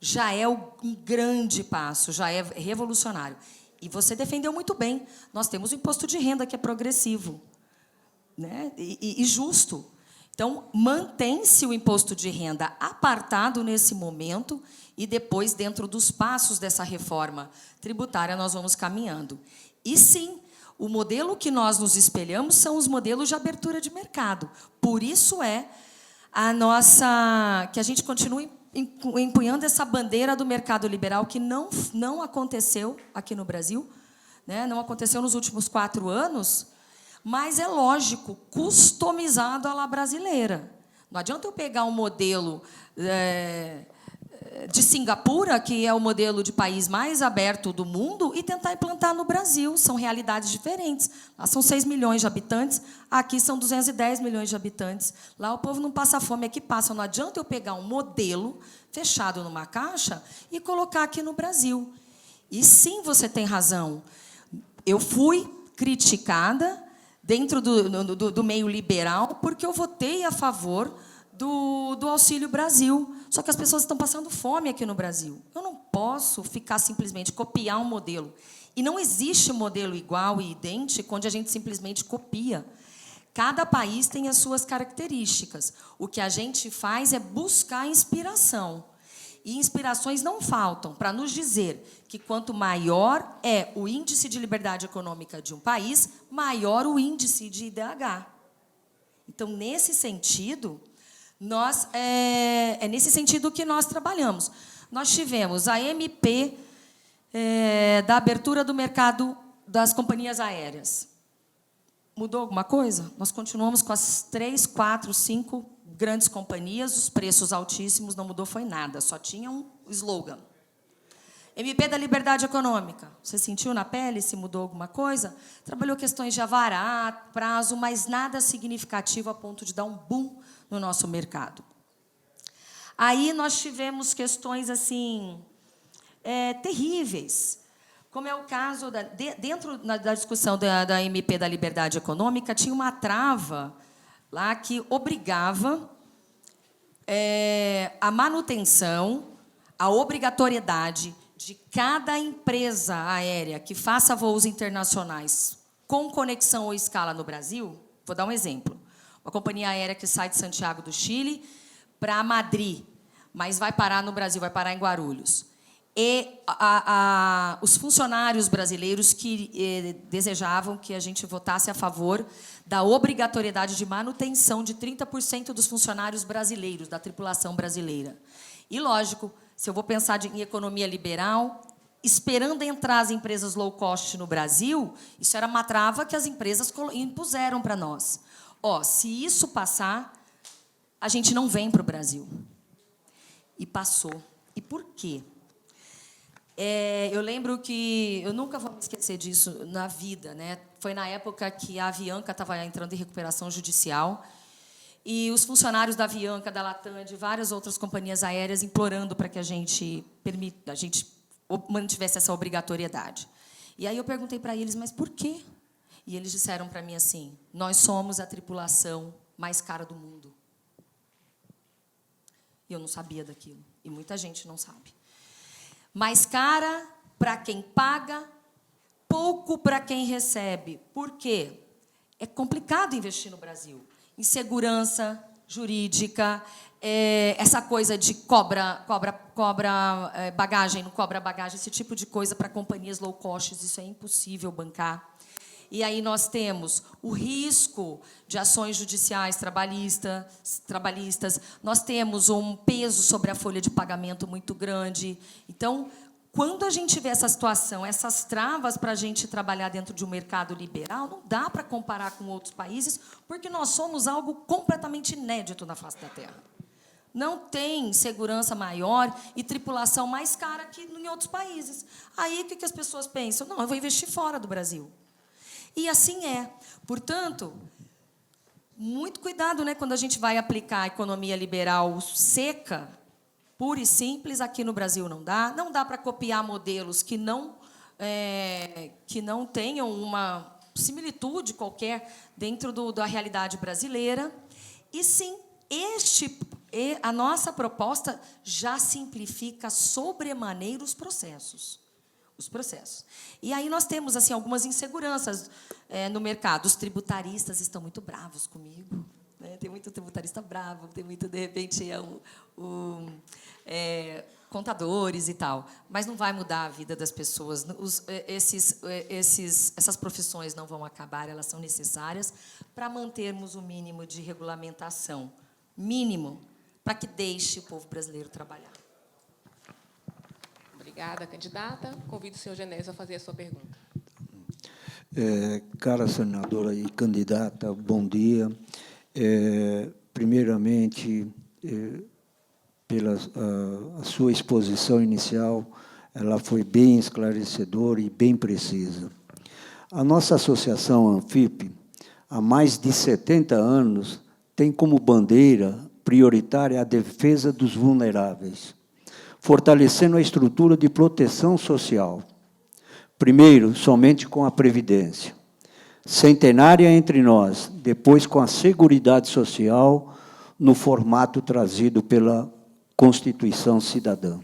Speaker 5: já é um grande passo, já é revolucionário. E você defendeu muito bem. Nós temos o imposto de renda, que é progressivo, né? E justo. Então, mantém-se o imposto de renda apartado nesse momento e depois, dentro dos passos dessa reforma tributária, nós vamos caminhando. E, sim, o modelo que nós nos espelhamos são os modelos de abertura de mercado. Por isso que a gente continue empunhando essa bandeira do mercado liberal, que não aconteceu aqui no Brasil, né? Não aconteceu nos últimos 4 anos, mas é lógico, customizado à la brasileira. Não adianta eu pegar um modelo de Singapura, que é o modelo de país mais aberto do mundo, e tentar implantar no Brasil. São realidades diferentes. Lá são 6 milhões de habitantes, aqui são 210 milhões de habitantes. Lá o povo não passa fome, aqui passa. Não adianta eu pegar um modelo fechado numa caixa e colocar aqui no Brasil. E, sim, você tem razão. Eu fui criticada dentro do meio liberal porque eu votei a favor do Auxílio Brasil. Só que as pessoas estão passando fome aqui no Brasil. Eu não posso ficar simplesmente copiar um modelo. E não existe modelo igual e idêntico onde a gente simplesmente copia. Cada país tem as suas características. O que a gente faz é buscar inspiração. E inspirações não faltam para nos dizer que, quanto maior é o índice de liberdade econômica de um país, maior o índice de IDH. Então, nesse sentido... é nesse sentido que nós trabalhamos. nós tivemos a MP da abertura do mercado das companhias aéreas. Mudou alguma coisa? Nós continuamos com as 3, 4, 5 grandes companhias, os preços altíssimos, não mudou foi nada, só tinha um slogan. MP da liberdade econômica. Você sentiu na pele se mudou alguma coisa? Trabalhou questões de avará, prazo, mas nada significativo a ponto de dar um boom no nosso mercado. Aí nós tivemos questões assim terríveis, como é o caso dentro da discussão da MP da liberdade econômica, tinha uma trava lá que obrigava a manutenção, a obrigatoriedade de cada empresa aérea que faça voos internacionais com conexão ou escala no Brasil. Vou dar um exemplo. Uma companhia aérea que sai de Santiago do Chile para Madrid, mas vai parar no Brasil, vai parar em Guarulhos. E os funcionários brasileiros que desejavam que a gente votasse a favor da obrigatoriedade de manutenção de 30% dos funcionários brasileiros, da tripulação brasileira. E, lógico, se eu vou pensar em economia liberal, esperando entrar as empresas low cost no Brasil, isso era uma trava que as empresas impuseram para nós. Se isso passar, a gente não vem para o Brasil. E passou. E por quê? Eu lembro que... Eu nunca vou me esquecer disso na vida, né? Foi na época que a Avianca estava entrando em recuperação judicial e os funcionários da Avianca, da Latam, de várias outras companhias aéreas implorando para que a gente mantivesse essa obrigatoriedade. E aí eu perguntei para eles, mas por quê? E eles disseram para mim assim, nós somos a tripulação mais cara do mundo. E eu não sabia daquilo. E muita gente não sabe. Mais cara para quem paga, pouco para quem recebe. Por quê? É complicado investir no Brasil. Insegurança jurídica, essa coisa de cobra bagagem, não cobra bagagem, esse tipo de coisa para companhias low cost, isso é impossível bancar. E aí nós temos o risco de ações judiciais trabalhistas, nós temos um peso sobre a folha de pagamento muito grande. Então, quando a gente vê essa situação, essas travas para a gente trabalhar dentro de um mercado liberal, não dá para comparar com outros países, porque nós somos algo completamente inédito na face da Terra. Não tem segurança maior e tripulação mais cara que em outros países. Aí, o que as pessoas pensam? Não, eu vou investir fora do Brasil. E assim é. Portanto, muito cuidado, né, quando a gente vai aplicar a economia liberal seca, pura e simples, aqui no Brasil não dá. Não dá para copiar modelos que não tenham uma similitude qualquer dentro da realidade brasileira. E, sim, a nossa proposta já simplifica sobremaneira os processos. E aí nós temos assim, algumas inseguranças no mercado. Os tributaristas estão muito bravos comigo. Né? Tem muito tributarista bravo, tem muito, de repente, contadores e tal. Mas não vai mudar a vida das pessoas. Essas profissões não vão acabar, elas são necessárias para mantermos o mínimo de regulamentação. Mínimo, para que deixe o povo brasileiro trabalhar.
Speaker 1: Obrigada, candidata. Convido o senhor Genésio a fazer a sua pergunta.
Speaker 4: Cara senadora e candidata, bom dia. Primeiramente, pela a sua exposição inicial, ela foi bem esclarecedora e bem precisa. A nossa associação Anfip, há mais de 70 anos, tem como bandeira prioritária a defesa dos vulneráveis, fortalecendo a estrutura de proteção social. Primeiro, somente com a Previdência. Centenária entre nós, depois com a Seguridade Social, no formato trazido pela Constituição Cidadã.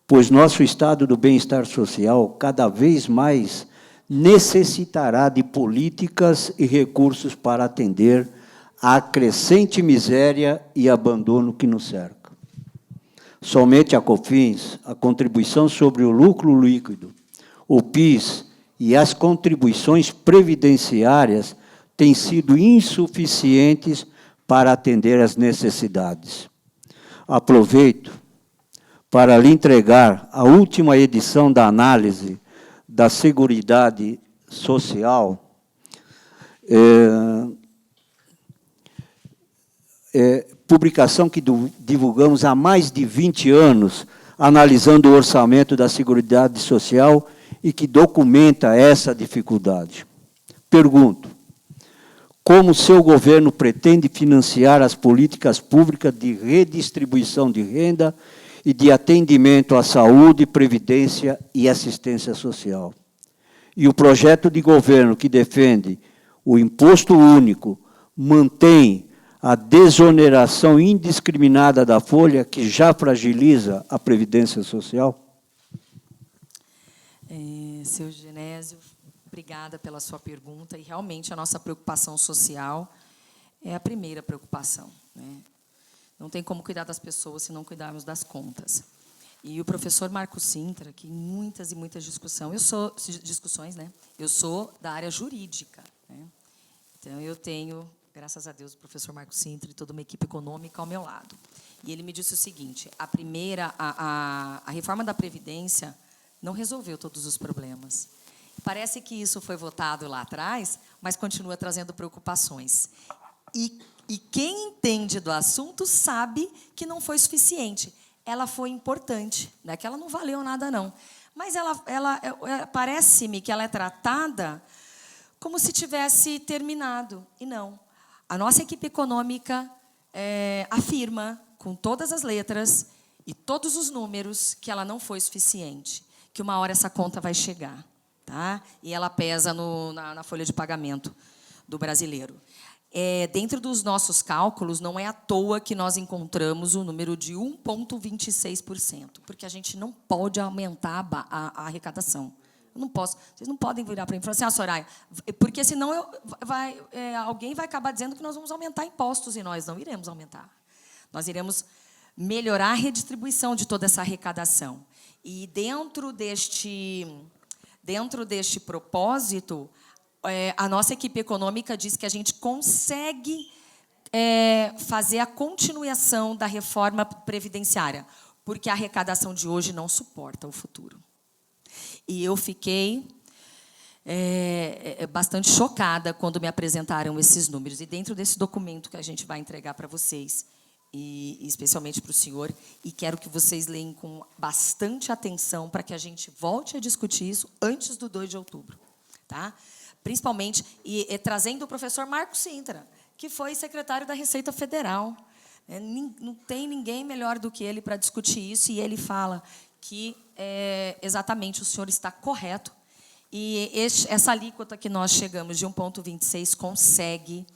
Speaker 4: Pois nosso estado do bem-estar social, cada vez mais, necessitará de políticas e recursos para atender à crescente miséria e abandono que nos cerca. Somente a COFINS, a contribuição sobre o lucro líquido, o PIS e as contribuições previdenciárias têm sido insuficientes para atender às necessidades. Aproveito para lhe entregar a última edição da análise da Seguridade Social, publicação que divulgamos há mais de 20 anos, analisando o orçamento da Seguridade Social e que documenta essa dificuldade. Pergunto, como seu governo pretende financiar as políticas públicas de redistribuição de renda e de atendimento à saúde, previdência e assistência social? E o projeto de governo que defende o imposto único mantém a desoneração indiscriminada da folha, que já fragiliza a previdência social?
Speaker 5: Seu Genésio, obrigada pela sua pergunta. E, realmente, a nossa preocupação social é a primeira preocupação, né? Não tem como cuidar das pessoas se não cuidarmos das contas. E o professor Marcos Sintra, que em muitas e muitas discussões, né? Eu sou da área jurídica, né? Então, eu tenho, graças a Deus, o professor Marcos Sintra e toda uma equipe econômica ao meu lado. E ele me disse o seguinte: a reforma da Previdência não resolveu todos os problemas. Parece que isso foi votado lá atrás, mas continua trazendo preocupações. E quem entende do assunto sabe que não foi suficiente. Ela foi importante, não é que ela não valeu nada, não. Mas parece-me que ela é tratada como se tivesse terminado. E não. A nossa equipe econômica afirma, com todas as letras e todos os números, que ela não foi suficiente, que uma hora essa conta vai chegar, tá? E ela pesa na folha de pagamento do brasileiro. Dentro dos nossos cálculos, não é à toa que nós encontramos o número de 1,26%, porque a gente não pode aumentar a arrecadação. Eu não posso. Vocês não podem virar para mim e falar assim: Soraya, porque senão alguém vai acabar dizendo que nós vamos aumentar impostos, e nós não iremos aumentar. Nós iremos melhorar a redistribuição de toda essa arrecadação. E dentro deste propósito, a nossa equipe econômica diz que a gente consegue fazer a continuação da reforma previdenciária, porque a arrecadação de hoje não suporta o futuro. E eu fiquei bastante chocada quando me apresentaram esses números. E dentro desse documento que a gente vai entregar para vocês, e especialmente para o senhor, e quero que vocês leem com bastante atenção para que a gente volte a discutir isso antes do 2 de outubro. Tá? Principalmente, trazendo o professor Marcos Sintra, que foi secretário da Receita Federal. Não tem ninguém melhor do que ele para discutir isso, e ele fala que exatamente o senhor está correto, e essa alíquota que nós chegamos de 1,26 consegue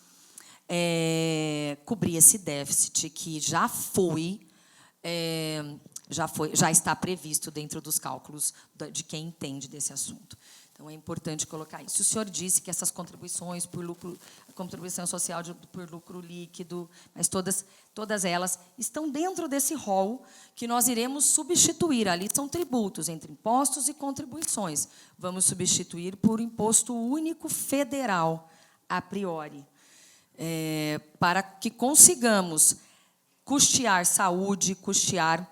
Speaker 5: cobrir esse déficit que já está previsto dentro dos cálculos de quem entende desse assunto. Então, é importante colocar isso. O senhor disse que essas contribuições por lucro, contribuição social por lucro líquido, mas todas elas estão dentro desse rol que nós iremos substituir. Ali são tributos, entre impostos e contribuições. Vamos substituir por imposto único federal, a priori, para que consigamos custear saúde, custear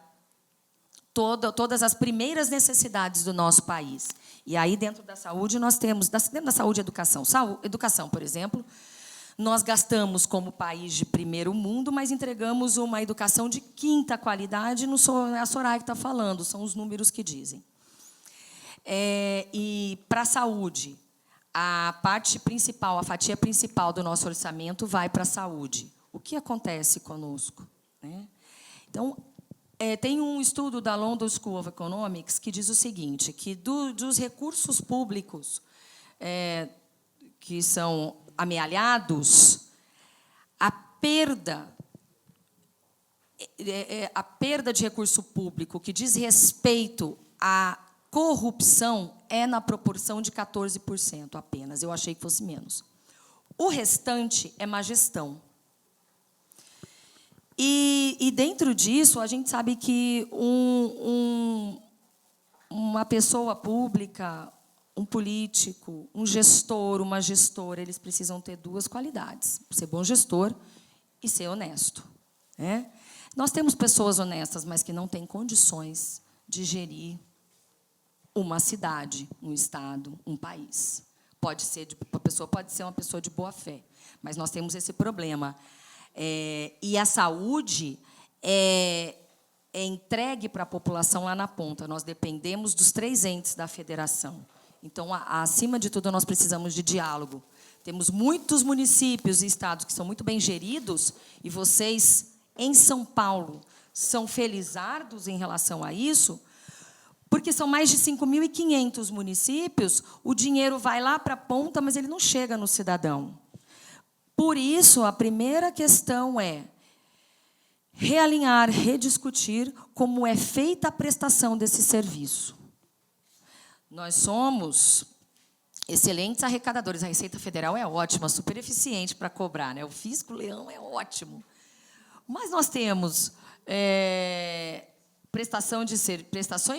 Speaker 5: todas as primeiras necessidades do nosso país. E aí, dentro da saúde, nós temos, dentro da saúde, educação. Educação, por exemplo, nós gastamos como país de primeiro mundo, mas entregamos uma educação de quinta qualidade, não sou a Soraya que está falando, são os números que dizem. E, para a saúde, a parte principal, a fatia principal do nosso orçamento vai para a saúde. O que acontece conosco, né? Então, tem um estudo da London School of Economics que diz o seguinte, que dos recursos públicos que são amealhados, a perda de recurso público que diz respeito à corrupção é na proporção de 14% apenas. Eu achei que fosse menos. O restante é má gestão. E dentro disso, a gente sabe que uma pessoa pública, um político, um gestor, uma gestora, eles precisam ter duas qualidades: ser bom gestor e ser honesto, né? Nós temos pessoas honestas, mas que não têm condições de gerir uma cidade, um estado, um país. A pessoa pode ser uma pessoa de boa fé, mas nós temos esse problema. E a saúde é entregue para a população lá na ponta. Nós dependemos dos 3 entes da federação. Então, acima de tudo, nós precisamos de diálogo. Temos muitos municípios e estados que são muito bem geridos, e vocês, em São Paulo, são felizardos em relação a isso, porque são mais de 5.500 municípios, o dinheiro vai lá para a ponta, mas ele não chega no cidadão. Por isso, a primeira questão é realinhar, rediscutir como é feita a prestação desse serviço. Nós somos excelentes arrecadadores. A Receita Federal é ótima, super eficiente para cobrar, né? O Fisco-Leão é ótimo. Mas nós temos prestações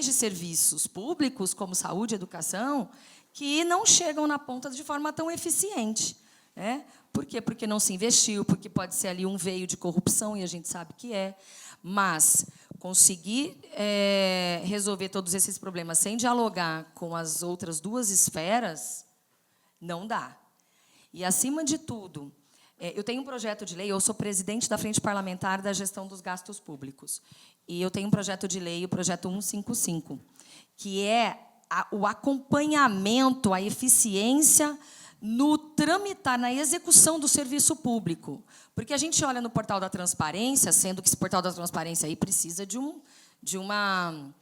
Speaker 5: de serviços públicos, como saúde e educação, que não chegam na ponta de forma tão eficiente. Né? Por quê? Porque não se investiu, porque pode ser ali um veio de corrupção, e a gente sabe que é. Mas conseguir resolver todos esses problemas sem dialogar com as outras 2 esferas, não dá. E, acima de tudo, eu tenho um projeto de lei, eu sou presidente da Frente Parlamentar da Gestão dos Gastos Públicos, e eu tenho um projeto de lei, o projeto 155, que é o acompanhamento, a eficiência no tramitar, na execução do serviço público. Porque a gente olha no portal da transparência, sendo que esse portal da transparência aí precisa de uma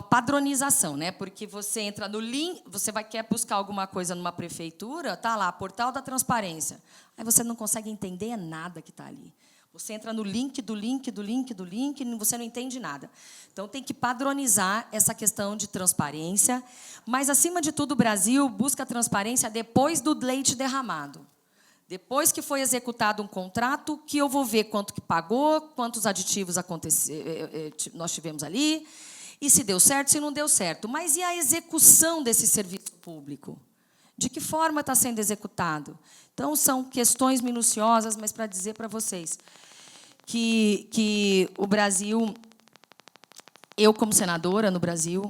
Speaker 5: padronização, né? Porque você entra no link, quer buscar alguma coisa numa prefeitura, está lá, portal da transparência. Aí você não consegue entender nada que está ali. Você entra no link do link do link do link, e você não entende nada. Então, tem que padronizar essa questão de transparência. Mas, acima de tudo, o Brasil busca transparência depois do leite derramado. Depois que foi executado um contrato, que eu vou ver quanto que pagou, quantos aditivos nós tivemos ali, e se deu certo, se não deu certo. Mas e a execução desse serviço público? De que forma está sendo executado? Então, são questões minuciosas, mas para dizer para vocês que o Brasil, eu, como senadora no Brasil,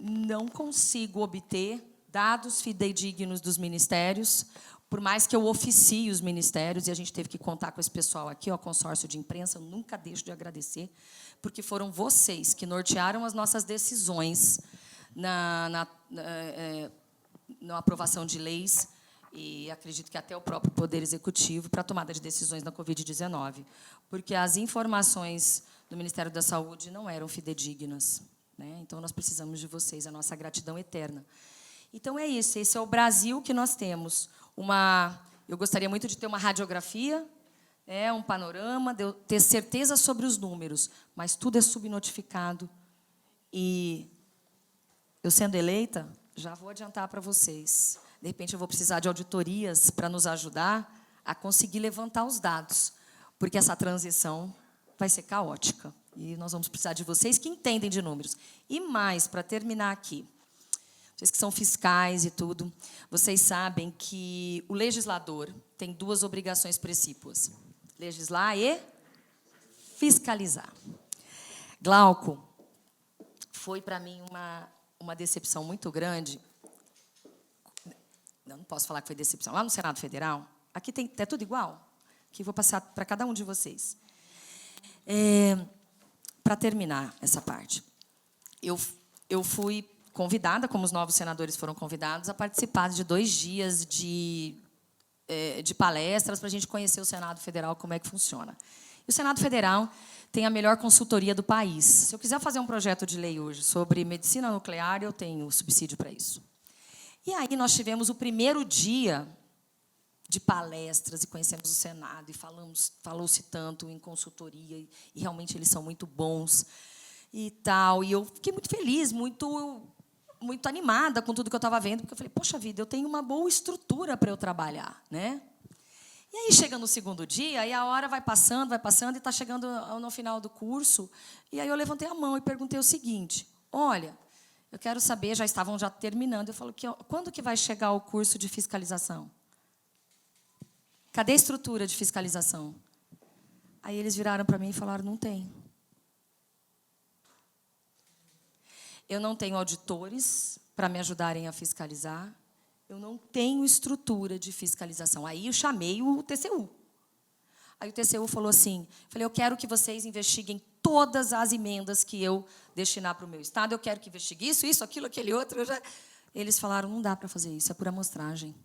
Speaker 5: não consigo obter dados fidedignos dos ministérios, por mais que eu oficie os ministérios, e a gente teve que contar com esse pessoal aqui, o consórcio de imprensa, eu nunca deixo de agradecer, porque foram vocês que nortearam as nossas decisões na aprovação de leis, e acredito que até o próprio Poder Executivo, para a tomada de decisões na Covid-19, porque as informações do Ministério da Saúde não eram fidedignas. Né? Então, nós precisamos de vocês, a nossa gratidão eterna. Então, é isso, esse é o Brasil que nós temos. Eu gostaria muito de ter uma radiografia, um panorama, de eu ter certeza sobre os números, mas tudo é subnotificado. E eu, sendo eleita, já vou adiantar para vocês. De repente, eu vou precisar de auditorias para nos ajudar a conseguir levantar os dados, porque essa transição vai ser caótica. E nós vamos precisar de vocês que entendem de números. E mais, para terminar aqui, vocês que são fiscais e tudo, vocês sabem que o legislador tem 2 obrigações precípuas: legislar e fiscalizar. Glauco, foi para mim uma decepção muito grande. Não posso falar que foi decepção. Lá no Senado Federal, aqui é tudo igual, que vou passar para cada um de vocês. Para terminar essa parte, eu fui convidada, como os novos senadores foram convidados, a participar de 2 dias de palestras para a gente conhecer o Senado Federal, como é que funciona. E o Senado Federal tem a melhor consultoria do país. Se eu quiser fazer um projeto de lei hoje sobre medicina nuclear, eu tenho subsídio para isso. E aí nós tivemos o primeiro dia de palestras e conhecemos o Senado e falou-se tanto em consultoria e realmente eles são muito bons e tal. E eu fiquei muito feliz, muito animada com tudo que eu estava vendo, porque eu falei, poxa vida, eu tenho uma boa estrutura para eu trabalhar, né? E aí chega no segundo dia e a hora vai passando e está chegando no final do curso. E aí eu levantei a mão e perguntei o seguinte: olha, eu quero saber, já estavam terminando, eu falo, quando que vai chegar o curso de fiscalização? Cadê a estrutura de fiscalização? Aí eles viraram para mim e falaram, não tem. Eu não tenho auditores para me ajudarem a fiscalizar. Eu não tenho estrutura de fiscalização. Aí eu chamei o TCU. Aí o TCU falou assim, falei, eu quero que vocês investiguem todas as emendas que eu destinar para o meu estado, eu quero que investigue isso, aquilo, aquele outro. Eles falaram, não dá para fazer isso, é por amostragem.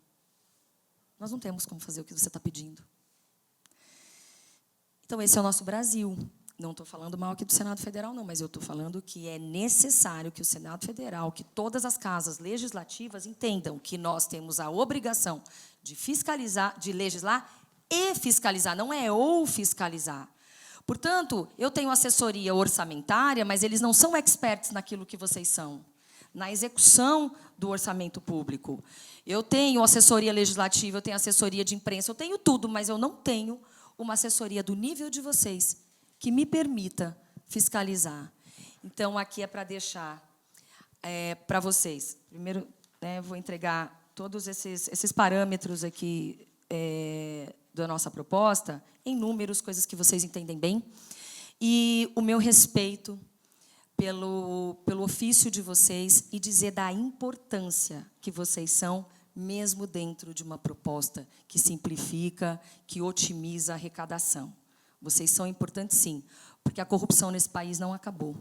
Speaker 5: Nós não temos como fazer o que você está pedindo. Então, esse é o nosso Brasil. Não estou falando mal aqui do Senado Federal, não, mas eu estou falando que é necessário que o Senado Federal, que todas as casas legislativas entendam que nós temos a obrigação de fiscalizar, de legislar e fiscalizar, não é ou fiscalizar. Portanto, eu tenho assessoria orçamentária, mas eles não são experts naquilo que vocês são, na execução do orçamento público. Eu tenho assessoria legislativa, eu tenho assessoria de imprensa, eu tenho tudo, mas eu não tenho uma assessoria do nível de vocês que me permita fiscalizar. Então, aqui é para deixar para vocês. Primeiro, vou entregar todos esses parâmetros aqui da nossa proposta, em números, coisas que vocês entendem bem, e o meu respeito pelo ofício de vocês e dizer da importância que vocês são, mesmo dentro de uma proposta que simplifica, que otimiza a arrecadação. Vocês são importantes, sim, porque a corrupção nesse país não acabou.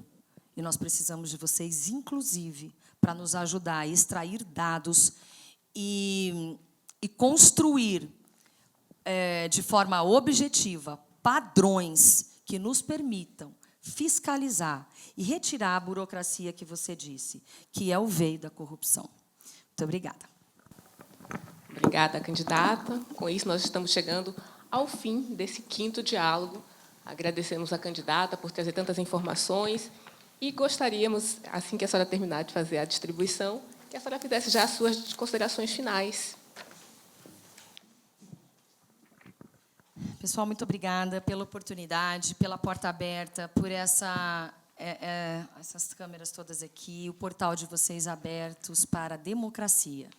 Speaker 5: E nós precisamos de vocês, inclusive, para nos ajudar a extrair dados e construir, de forma objetiva, padrões que nos permitam fiscalizar e retirar a burocracia que você disse, que é o veio da corrupção. Muito obrigada.
Speaker 1: Obrigada, candidata. Com isso, nós estamos chegando ao fim desse 5º diálogo. Agradecemos a candidata por trazer tantas informações e gostaríamos, assim que a senhora terminar de fazer a distribuição, que a senhora fizesse já as suas considerações finais.
Speaker 5: Pessoal, muito obrigada pela oportunidade, pela porta aberta, por essas câmeras todas aqui, o portal de vocês abertos para a democracia,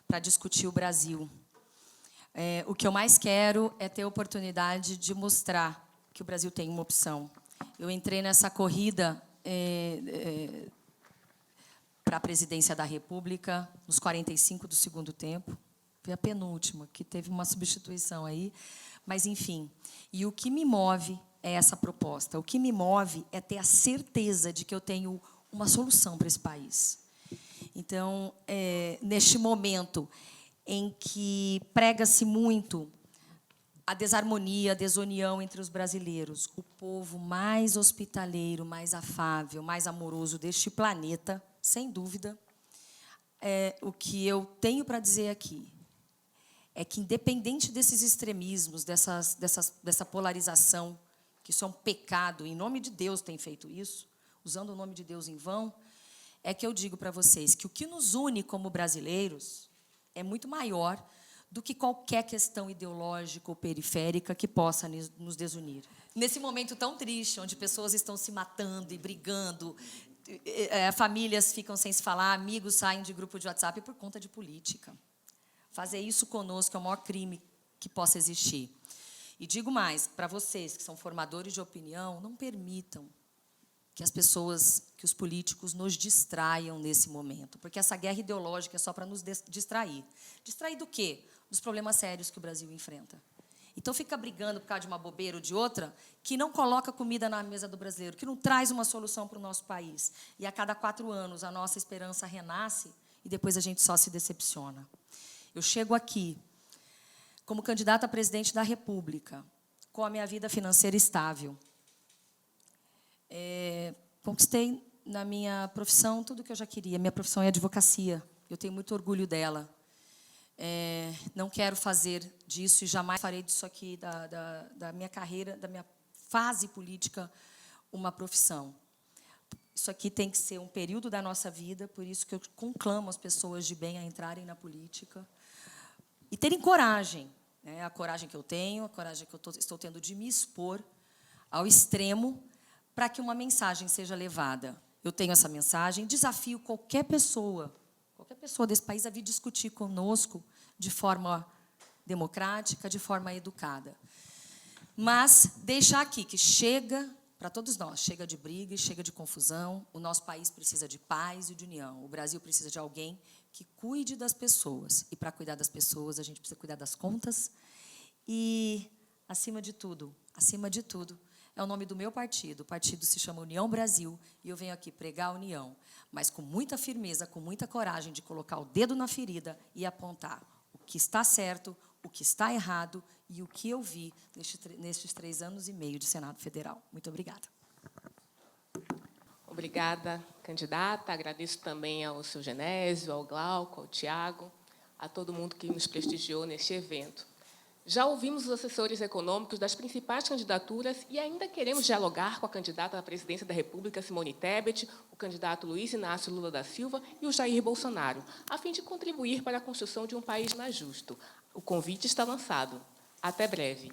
Speaker 5: para discutir o Brasil. O que eu mais quero é ter a oportunidade de mostrar que o Brasil tem uma opção. Eu entrei nessa corrida para a presidência da República nos 45 do segundo tempo. Foi a penúltima, que teve uma substituição aí. Mas, enfim, e o que me move é essa proposta. O que me move é ter a certeza de que eu tenho uma solução para esse país. Então, neste momento em que prega-se muito a desarmonia, a desunião entre os brasileiros, o povo mais hospitaleiro, mais afável, mais amoroso deste planeta, sem dúvida, o que eu tenho para dizer aqui é que, independente desses extremismos, dessa polarização, que isso é um pecado, em nome de Deus tem feito isso, usando o nome de Deus em vão, é que eu digo para vocês que o que nos une como brasileiros é muito maior do que qualquer questão ideológica ou periférica que possa nos desunir. Nesse momento tão triste, onde pessoas estão se matando e brigando, famílias ficam sem se falar, amigos saem de grupo de WhatsApp por conta de política. Fazer isso conosco é o maior crime que possa existir. E digo mais, para vocês que são formadores de opinião, não permitam que as pessoas, que os políticos nos distraiam nesse momento, porque essa guerra ideológica é só para nos distrair. Distrair do quê? Dos problemas sérios que o Brasil enfrenta. Então, fica brigando por causa de uma bobeira ou de outra, que não coloca comida na mesa do brasileiro, que não traz uma solução para o nosso país. E, a cada 4 anos, a nossa esperança renasce e depois a gente só se decepciona. Eu chego aqui como candidata a presidente da República, com a minha vida financeira estável. Conquistei na minha profissão tudo o que eu já queria. Minha profissão é advocacia. Eu tenho muito orgulho dela. Não quero fazer disso e jamais farei disso aqui, da minha carreira, da minha fase política, uma profissão. Isso aqui tem que ser um período da nossa vida, por isso que eu conclamo as pessoas de bem a entrarem na política e terem coragem, a coragem que eu tenho, a coragem que eu estou tendo de me expor ao extremo para que uma mensagem seja levada. Eu tenho essa mensagem, desafio qualquer pessoa desse país a vir discutir conosco de forma democrática, de forma educada. Mas deixar aqui que chega, para todos nós, chega de briga e chega de confusão. O nosso país precisa de paz e de união. O Brasil precisa de alguém que cuide das pessoas. E, para cuidar das pessoas, a gente precisa cuidar das contas. E, acima de tudo, é o nome do meu partido. O partido se chama União Brasil e eu venho aqui pregar a união, mas com muita firmeza, com muita coragem de colocar o dedo na ferida e apontar o que está certo, o que está errado e o que eu vi nestes 3 anos e meio de Senado Federal. Muito obrigada.
Speaker 1: Obrigada, candidata. Agradeço também ao seu Genésio, ao Glauco, ao Tiago, a todo mundo que nos prestigiou neste evento. Já ouvimos os assessores econômicos das principais candidaturas e ainda queremos dialogar com a candidata à presidência da República, Simone Tebet, o candidato Luiz Inácio Lula da Silva e o Jair Bolsonaro, a fim de contribuir para a construção de um país mais justo. O convite está lançado. Até breve.